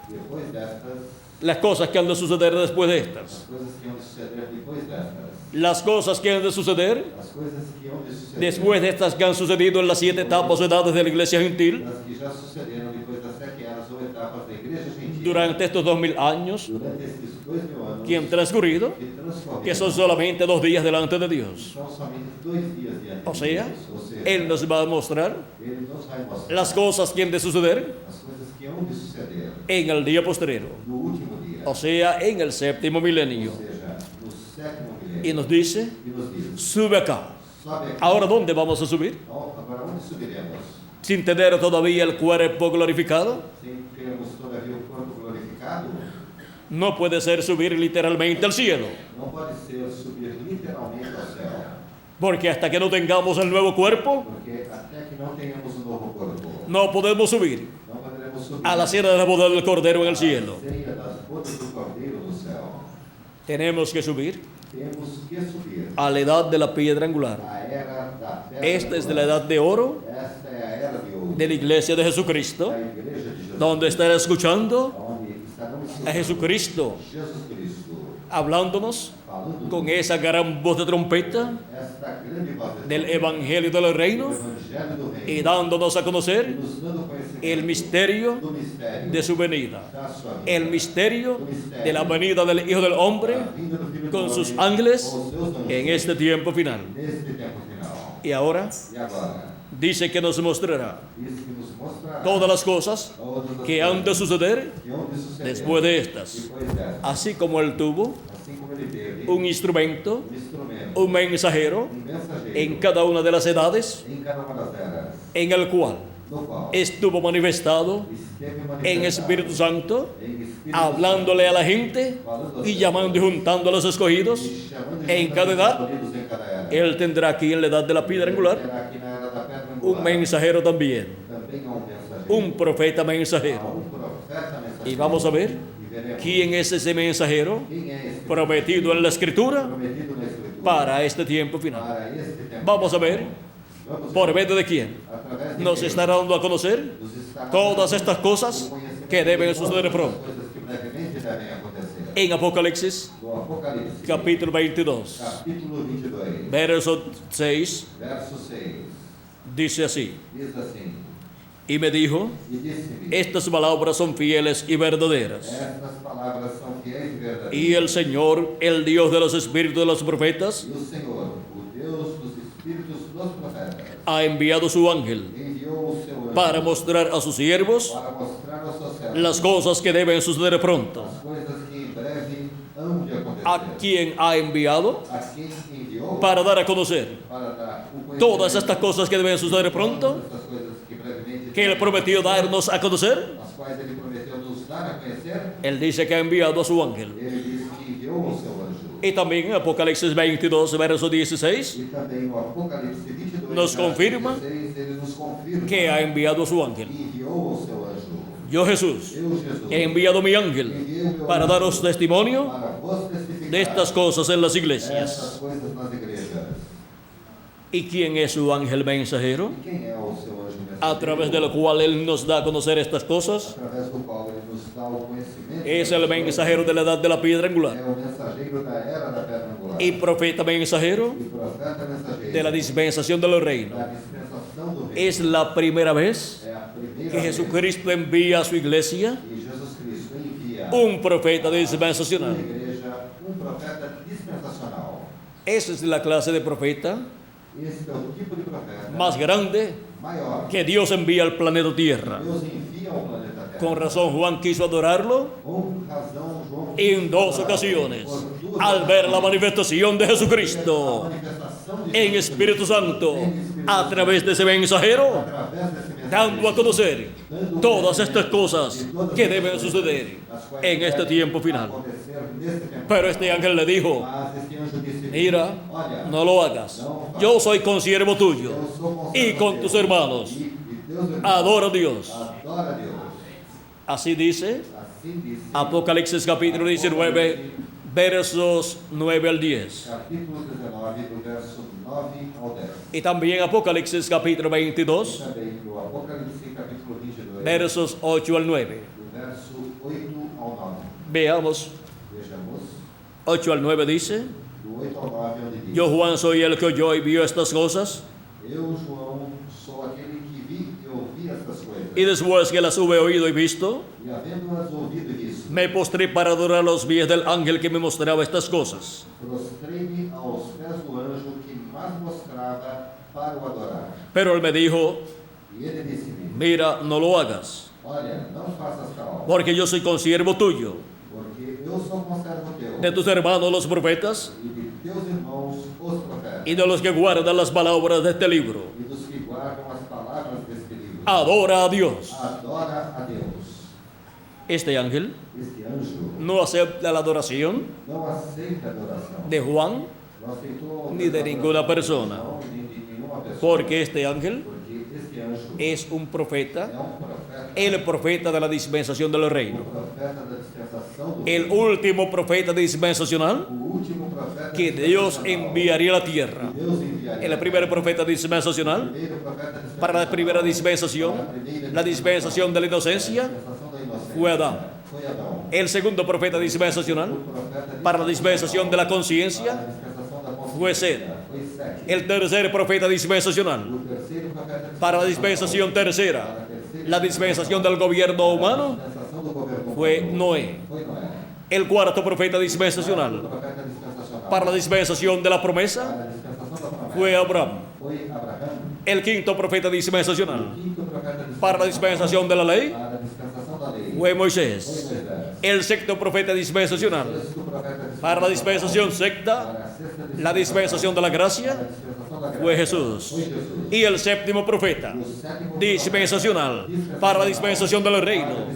que depois destas, las cosas que han de suceder después de as estas, coisas que hão de suceder depois destas, las cosas que han de suceder as coisas que hão de suceder después de estas que han sucedido en las 7 etapas o edades de la iglesia gentil as que já sucederam depois das 7 eras ou etapas da igreja gentil durante estos 2000 años durante estes 2000 anos que han transcurrido, que transcorreram, que son solamente 2 días delante de Dios. são somente 2 dias diante O de sea, Deus. Ou seja, Él nos va a mostrar Ele nos vai mostrar las cosas que han de suceder as coisas que hão de suceder en el día postrero, no último dia, o sea, en el séptimo milenio. ou seja, no sétimo Y milênio, nos dice: e nos diz: Sube acá. Sobe aqui. Ahora, ¿dónde vamos a subir? Agora, onde subiremos? Sin tener todavía el cuerpo glorificado. Sem termos todavia o corpo glorificado, No puede ser subir literalmente al cielo, não pode ser subir literalmente ao céu, porque hasta que no tengamos el nuevo cuerpo, porque até que não tenhamos um novo corpo, no podemos subir não poderemos subir a la cena de la boda del Cordero en el cielo. a ceia das bodas do Cordeiro no céu. Tenemos que subir Temos que subir a la edad de la piedra angular. a era da pedra. Esta es de la edad de oro Esta é a era de ouro de la iglesia de Jesucristo, da igreja de Jesus, donde estará escuchando onde estaremos a escutando Jesucristo Jesus Cristo hablándonos falando con esa gran voz de trompeta esta grande voz del Evangelio del do Reino Evangelho do y Reino, dándonos a conocer nos dando conhecimento el misterio do mistério de su venida, da sua vida, el misterio do mistério de la venida del Hijo del Hombre da vinda do Filho do con Homem sus ángeles com os seus anjos en este tiempo final. neste tempo final. Y ahora E agora, dice que nos mostrará diz que nos mostrará todas las cosas todas as que han de suceder que hão de suceder después de estas, depois desta. así como Él tuvo Assim como ele teve un instrumento, instrumento, un mensajero mensageiro en cada una de las edades em cada uma das eras, en el cual no qual estuvo manifestado esteve en manifestado Espíritu Santo, em Espírito hablándole a la gente falando y llamando y juntando a los escogidos. e chamando en juntamente cada edad, os escolhidos em cada era. Él tendrá aquí en la edad de la piedra angular Terá aqui na era da pedra un angular mensajero también, também há mensageiro, un profeta há mensajero. profeta mensageiro. Y vamos a ver E veremos quién es ese mensajero quem é esse prometido en la Escritura prometido na Escritura para este tiempo final. para este tempo. Vamos a ver Vamos por ver medio de quién através de nos quem estará dando a conocer nos estará todas dando estas cosas o conhecimento que deben de suceder todas as pronto. coisas que brevemente devem acontecer. En Apocalipsis No Apocalipse, capítulo 22, capítulo 22, verso 6, verso 6, dice así: diz assim: y me dijo, E disse-me, estas palabras son fieles y verdaderas. estas palavras são fiéis e verdadeiras. Y el Señor, el Dios de los espíritus de los profetas, E o Senhor, o Deus dos Espíritos dos profetas, ha enviado su ángel enviou o seu anjo para mostrar a sus siervos para mostrar aos seus servos las cosas que deben suceder pronto. as coisas que em breve hão de acontecer. A quien ha enviado A quem enviou para dar a conocer para dar o conhecimento todas estas cosas que deben suceder pronto, todas estas coisas que brevemente que Él prometió darnos a conocer. as quais ele prometeu nos dar a conhecer. Él dice que ha enviado a su ángel. Ele disse que enviou o seu anjo. Y también en Apocalipsis 22, verso 16, E também no Apocalipse 22, Nos verso confirma 16, ele nos confirma que ha enviado a su ángel. que enviou o seu anjo. Yo, Jesús, Eu, Jesus, he enviado mi ángel enviei o meu para anjo daros testimonio para vos testificar de estas cosas en las estas iglesias. coisas nas igrejas. ¿Y quién es su ángel mensajero? E quem é o seu anjo mensageiro? A través del cual Él nos da a conocer estas cosas. Através do qual ele nos dá o conhecimento. Es el mensajero de la edad de la piedra É angular. o mensageiro da era da pedra angular. Y profeta mensajero E profeta mensageiro de la dispensación del reino. da dispensação do reino. Es la primera vez É a primeira que vez Jesucristo envía a su iglesia que Jesus Cristo envia un profeta à dispensacional. sua igreja um profeta dispensacional. Esa es la clase de profeta Esse é o tipo de profeta más grande maior que Dios envía al planeta Tierra. Deus envia ao planeta Terra. Con razón Juan quiso adorarlo Com razão, João en dos ocasiones al ver la manifestación de a Jesucristo manifestação de en Jesus Espíritu Santo a través de ese mensajero, através desse dando a conocer todas estas cosas que deben suceder as quais en este devem tiempo final. acontecer nesse tempo. Pero este ángel le dijo: Mas este anjo disse: mira, olha, no lo hagas. Yo soy consiervo tuyo eu sou y con tus hermanos. e Deus Adora a Dios. adora a Deus. Así dice Assim disse Apocalipsis capítulo 19, versos 9 al 10. capítulo 19, do verso 9 ao 10. Y también Apocalipsis capítulo 22, Também no Apocalipse capítulo 22, versos 8 al 9. do verso 8 ao 9. Veamos, Vejamos, 8 al 9 dice: do 8 ao 9, onde diz: yo Juan soy el que oyó y vio estas cosas, Eu, João, sou aquele que vi e ouvi estas coisas. y después que las hube oído y visto, E havendo-as ouvido e visto, me postré para adorar a los pies del ángel que me mostraba estas cosas. prostrei-me aos pés do anjo que mais mostrava para o adorar. Pero él me dijo: E ele disse-me: mira, no lo hagas, Olha, não faças tal, porque yo soy consiervo tuyo, porque eu sou conservo teu, de tus hermanos los profetas, e de teus irmãos, os profetas, y de los que guardan las palabras de este libro. e dos que guardam as palavras deste livro. Adora a Dios. Adora a Deus. Este ángel Este anjo no acepta la adoración não aceita adoração. de Juan, Não aceitou ni de ninguna persona, não, nem de nenhuma pessoa. porque este ángel Porque este anjo es un profeta, é um profeta, el profeta de la dispensación del reino, profeta da dispensação do el último profeta dispensacional o último profeta que Dios dispensacional. enviaría a la tierra. Deus enviaria El primer profeta dispensacional primeiro profeta para la primera dispensacional, dispensación, la dispensación de la inocencia, dispensação da inocência, fue Adán. foi Adão. El segundo profeta dispensacional O profeta para la dispensación de la para a conciencia dispensação da consciência, fue Seth. foi Sete. El tercer profeta dispensacional O terceiro profeta para la dispensación para tercera a terceira La dispensación del gobierno a humano dispensação do governo fue humano Noé. foi Noé. El cuarto profeta O dispensacional profeta dispensacional para la dispensación de la promesa para a dispensação da promessa fue Abraham. foi Abraão. El quinto profeta O dispensacional quinto profeta para la dispensación de la ley para a dispensação da lei fue foi Moisés. Moisés. El sexto profeta O dispensacional sexto profeta para la dispensación para secta, a sexta la dispensación de la para a gracia, dispensação da fue graça Jesús. foi Jesus. Y el séptimo profeta E o sétimo dispensacional para la dispensación del reino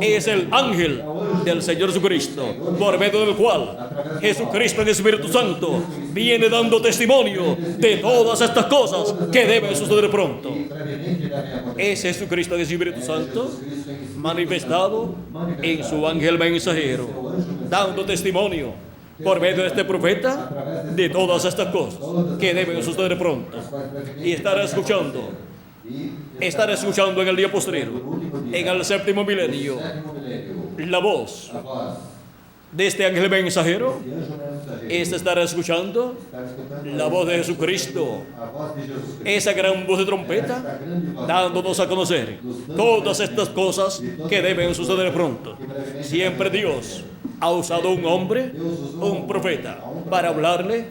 es el ángel del Señor Jesucristo, por medio del cual Jesucristo en Espíritu Santo viene dando testimonio de todas estas cosas que deben suceder pronto. e prevenir que devem acontecer. Es Jesucristo en Espíritu Santo Jesus Cristo em Espírito manifestado Santo, en su ángel mensajero, dando testimonio por medio de este profeta de todas estas cosas que deben suceder pronto. Y estará escuchando en el día postrero, en el séptimo milenio, sétimo milênio, la voz a voz de este ángel mensajero. de anjo mensageiro Este estará escuchando está escutando la voz de Jesucristo, a voz de Jesus Cristo, esa gran voz de trompeta, esta grande voz dándonos a conocer todas estas cosas que deben suceder pronto. Siempre Dios ha usado un hombre, un profeta, para hablarle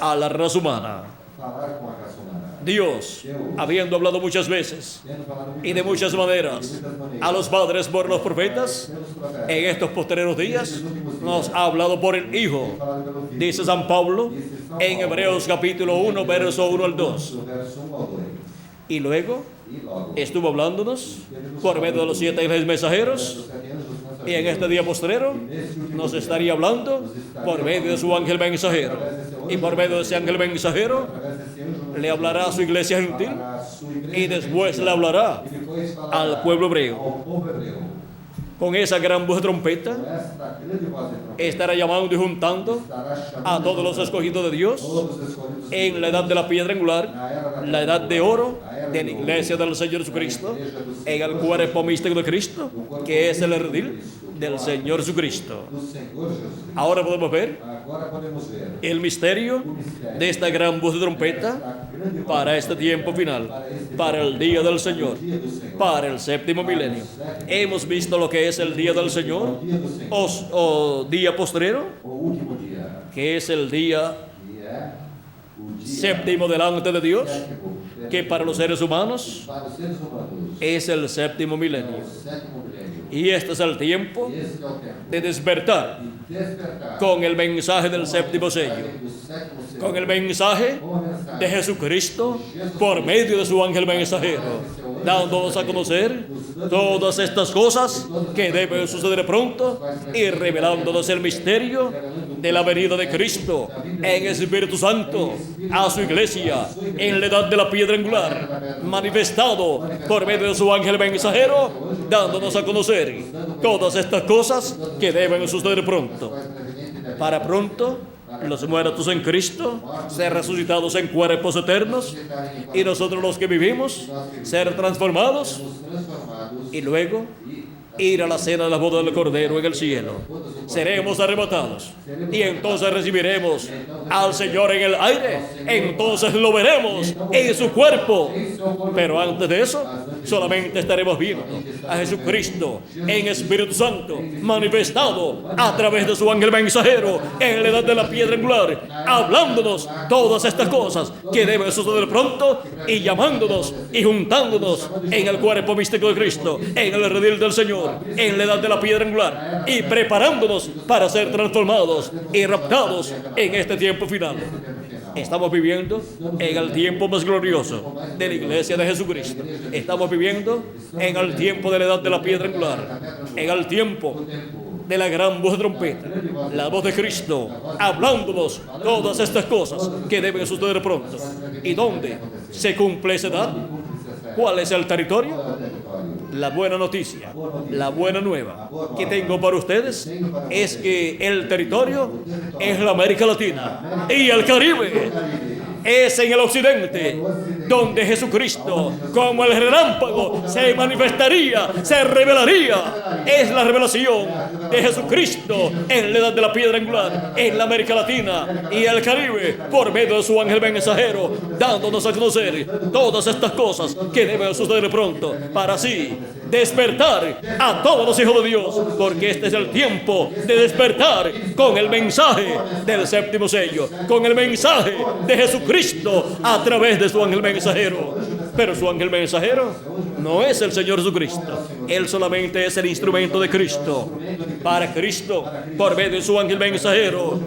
a la raza humana. falar com a raça humana. Dios, habiendo hablado muchas veces Tendo falado y de muchas maneras a los padres por los profetas, pelos profetas, en estos posteriores días nos ha hablado por el Hijo. falado pelo Filho, Dice San Pablo en Hebreos capítulo 1, verso 1 al 2. do verso 1 ao 2. Y luego E logo, estuvo hablándonos por medio de los 7 ángeles mensajeros, os 7 anjos y en este día postrero nos estaría hablando por medio de su ángel mensajero. Y por medio de ese ángel mensajero através desse anjo, le hablará a su iglesia gentil para a sua igreja, y después le hablará e depois falará al pueblo hebreo. ao povo hebreu. Con esa gran voz de trompeta Com esta grande voz de trompeta, estará llamando y juntando estará chamando a todos los escogidos de Dios todos os escolhidos en la edad de la piedra angular, na era da la edad de oro na era de la do iglesia del Señor Jesucristo, en el cuerpo místico de Cristo, que es el redil del Señor Jesucristo. do Senhor Jesus. Ahora podemos ver Agora podemos ver el misterio de esta gran voz de trompeta a grande voz para este tiempo final, para el día del Señor, dia do Senhor, para el séptimo milenio. Hemos visto lo que es el día del Señor dia do Senhor, o día postrero, o último dia, que es el día que é o dia séptimo delante de Dios, sétimo, que para los seres humanos para os seres humanos es el séptimo é milenio. o sétimo milênio. Y este es el tiempo E esse é o tempo de despertar de despertar con el mensaje del séptimo do sello, sétimo sello, con el mensaje com a mensagem de Jesucristo por medio de su ángel mensajero, dándonos a conocer todas estas cosas que deben suceder pronto y revelándonos el misterio de la venida de Cristo en Espíritu Santo a su iglesia en la edad de la piedra angular, manifestado por medio de su ángel mensajero, dándonos a conocer todas estas cosas que deben suceder pronto. Para pronto, los muertos en Cristo ser resucitados en cuerpos eternos, y nosotros los que vivimos ser transformados, transformados y luego ir a la cena de la boda del Cordero en el cielo. Seremos arrebatados y entonces recibiremos al Señor en el aire. Entonces lo veremos en su cuerpo. Pero antes de eso, solamente estaremos viendo a Jesucristo en Espíritu Santo manifestado a través de su ángel mensajero en la edad de la piedra angular, hablándonos todas estas cosas que deben suceder pronto y llamándonos y juntándonos en el cuerpo místico de Cristo, en el redil del Señor, en la edad de la piedra angular, y preparándonos para ser transformados y raptados en este tiempo final. Estamos viviendo en el tiempo más glorioso de la iglesia de Jesucristo. Estamos viviendo en el tiempo de la edad de la piedra angular, en el tiempo de la gran voz de trompeta, la voz de Cristo, hablándonos todas estas cosas que deben suceder pronto. ¿Y dónde se cumple esa edad? ¿Cuál es el territorio? La buena noticia, la buena nueva que tengo para ustedes es que el territorio es la América Latina y el Caribe. es en el occidente donde Jesucristo, como el relámpago, se manifestaría, se revelaría. Es la revelación de Jesucristo en la edad de la piedra angular, en la América Latina y el Caribe, por medio de su ángel mensajero, dándonos a conocer todas estas cosas que deben suceder pronto, para así despertar a todos los hijos de Dios, porque este es el tiempo de despertar con el mensaje del séptimo sello, con el mensaje de Jesucristo a través de su ángel mensajero. Pero su ángel mensajero no es el Señor Jesucristo. Él solamente es el instrumento de Cristo, para Cristo, por medio de su ángel mensajero,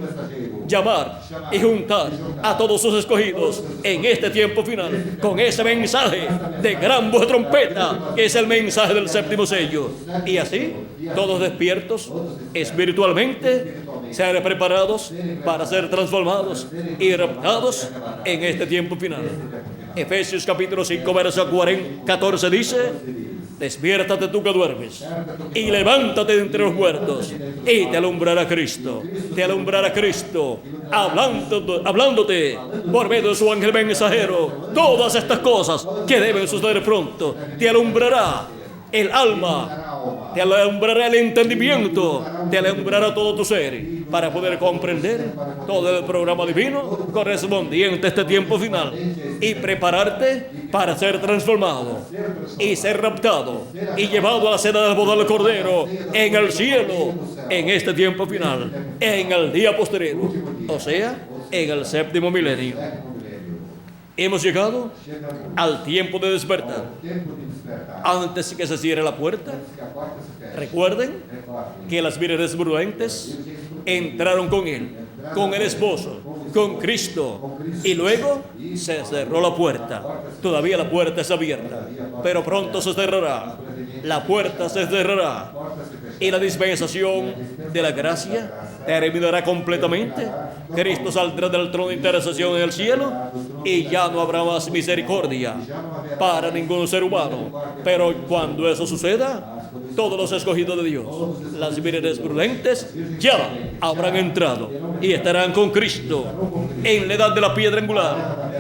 llamar y juntar a todos sus escogidos en este tiempo final con ese mensaje de gran voz de trompeta, que es el mensaje del séptimo sello. Y así, todos despiertos espiritualmente, ser preparados para ser transformados y raptados en este tiempo final. Efesios capítulo 5, verso 14 dice: despiértate tú que duermes y levántate de entre los muertos y te alumbrará Cristo. Te alumbrará Cristo, hablándote por medio de su ángel mensajero todas estas cosas que deben suceder pronto. Te alumbrará el alma, te alumbrará el entendimiento, te alumbrará todo tu ser, para poder comprender todo el programa divino correspondiente a este tiempo final y prepararte para ser transformado y ser raptado y llevado a la cena del boda del Cordero en el cielo en este tiempo final, en el día posterior, o sea, en el séptimo milenio. Hemos llegado al tiempo de despertar. Antes que se cierre la puerta, recuerden que las vírgenes prudentes entraron con él, con el esposo, con Cristo, y luego se cerró la puerta. Todavía la puerta es abierta, pero pronto se cerrará. La puerta se cerrará y la dispensación de la gracia terminará completamente. Cristo saldrá del trono de intercesión en el cielo y ya no habrá más misericordia para ningún ser humano. Pero cuando eso suceda, todos los escogidos de Dios, las vírgenes prudentes, ya habrán entrado y estarán con Cristo en la edad de la piedra angular,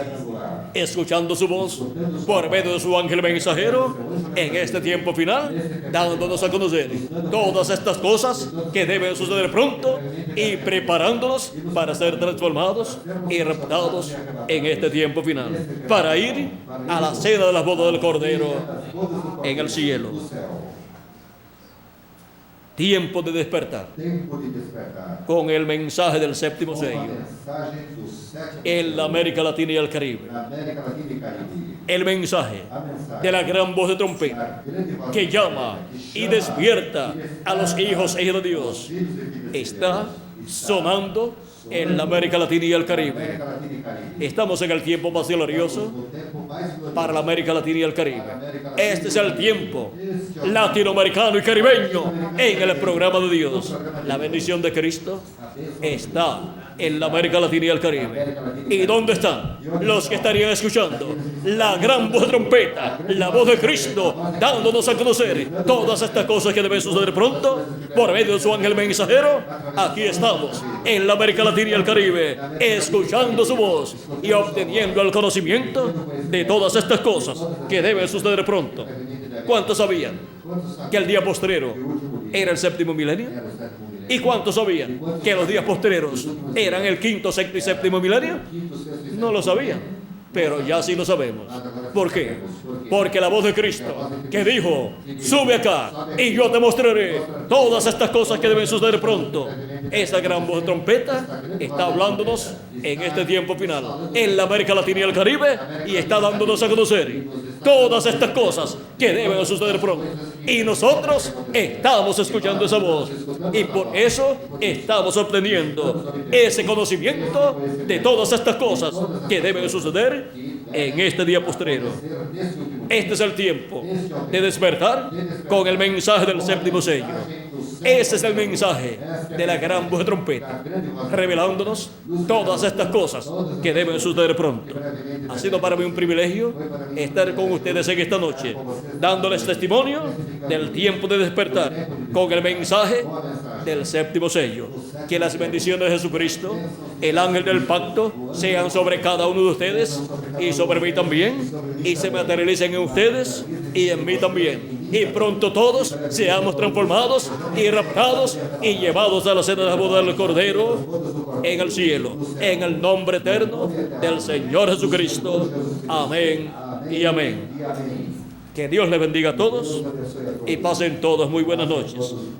escuchando su voz por medio de su ángel mensajero en este tiempo final, dándonos a conocer todas estas cosas que deben suceder pronto y preparándonos para ser transformados y raptados en este tiempo final, para ir a la cena de las bodas del Cordero en el cielo. Tiempo de despertar con el mensaje del séptimo sello en la América Latina y el Caribe. El mensaje de la gran voz de trompeta que llama y despierta a los hijos e hijas de Dios está sonando en la América Latina y el Caribe. Estamos en el tiempo más glorioso para la América Latina y el Caribe. Este es el tiempo latinoamericano y caribeño en el programa de Dios. La bendición de Cristo está en la América Latina y el Caribe. ¿Y dónde están los que estarían escuchando la gran voz de trompeta, la voz de Cristo, dándonos a conocer todas estas cosas que deben suceder pronto por medio de su ángel mensajero? Aquí estamos en la América Latina y el Caribe, escuchando su voz y obteniendo el conocimiento de todas estas cosas que deben suceder pronto. ¿Cuántos sabían que el día postrero era el séptimo milenio? ¿Y cuántos sabían que los días postreros eran el quinto, sexto y séptimo milenio? No lo sabían, pero ya sí lo sabemos. ¿Por qué? Porque la voz de Cristo que dijo: sube acá y yo te mostraré todas estas cosas que deben suceder pronto. Esa gran voz de trompeta está hablándonos en este tiempo final en la América Latina y el Caribe, y está dándonos a conocer todas estas cosas que deben suceder pronto. Y nosotros estamos escuchando esa voz, y por eso estamos obteniendo ese conocimiento de todas estas cosas que deben suceder en este día postrero. Este es el tiempo de despertar con el mensaje del séptimo sello. Ese es el mensaje de la gran voz de trompeta, revelándonos todas estas cosas que deben suceder pronto. Ha sido para mí un privilegio estar con ustedes en esta noche, dándoles testimonio del tiempo de despertar con el mensaje del séptimo sello. Que las bendiciones de Jesucristo, el ángel del pacto, sean sobre cada uno de ustedes y sobre mí también, y se materialicen en ustedes y en mí también. Y pronto todos seamos transformados y raptados y llevados a la cena de la boda del Cordero en el cielo, en el nombre eterno del Señor Jesucristo. Amén y amén. Que Dios les bendiga a todos y pasen todos muy buenas noches.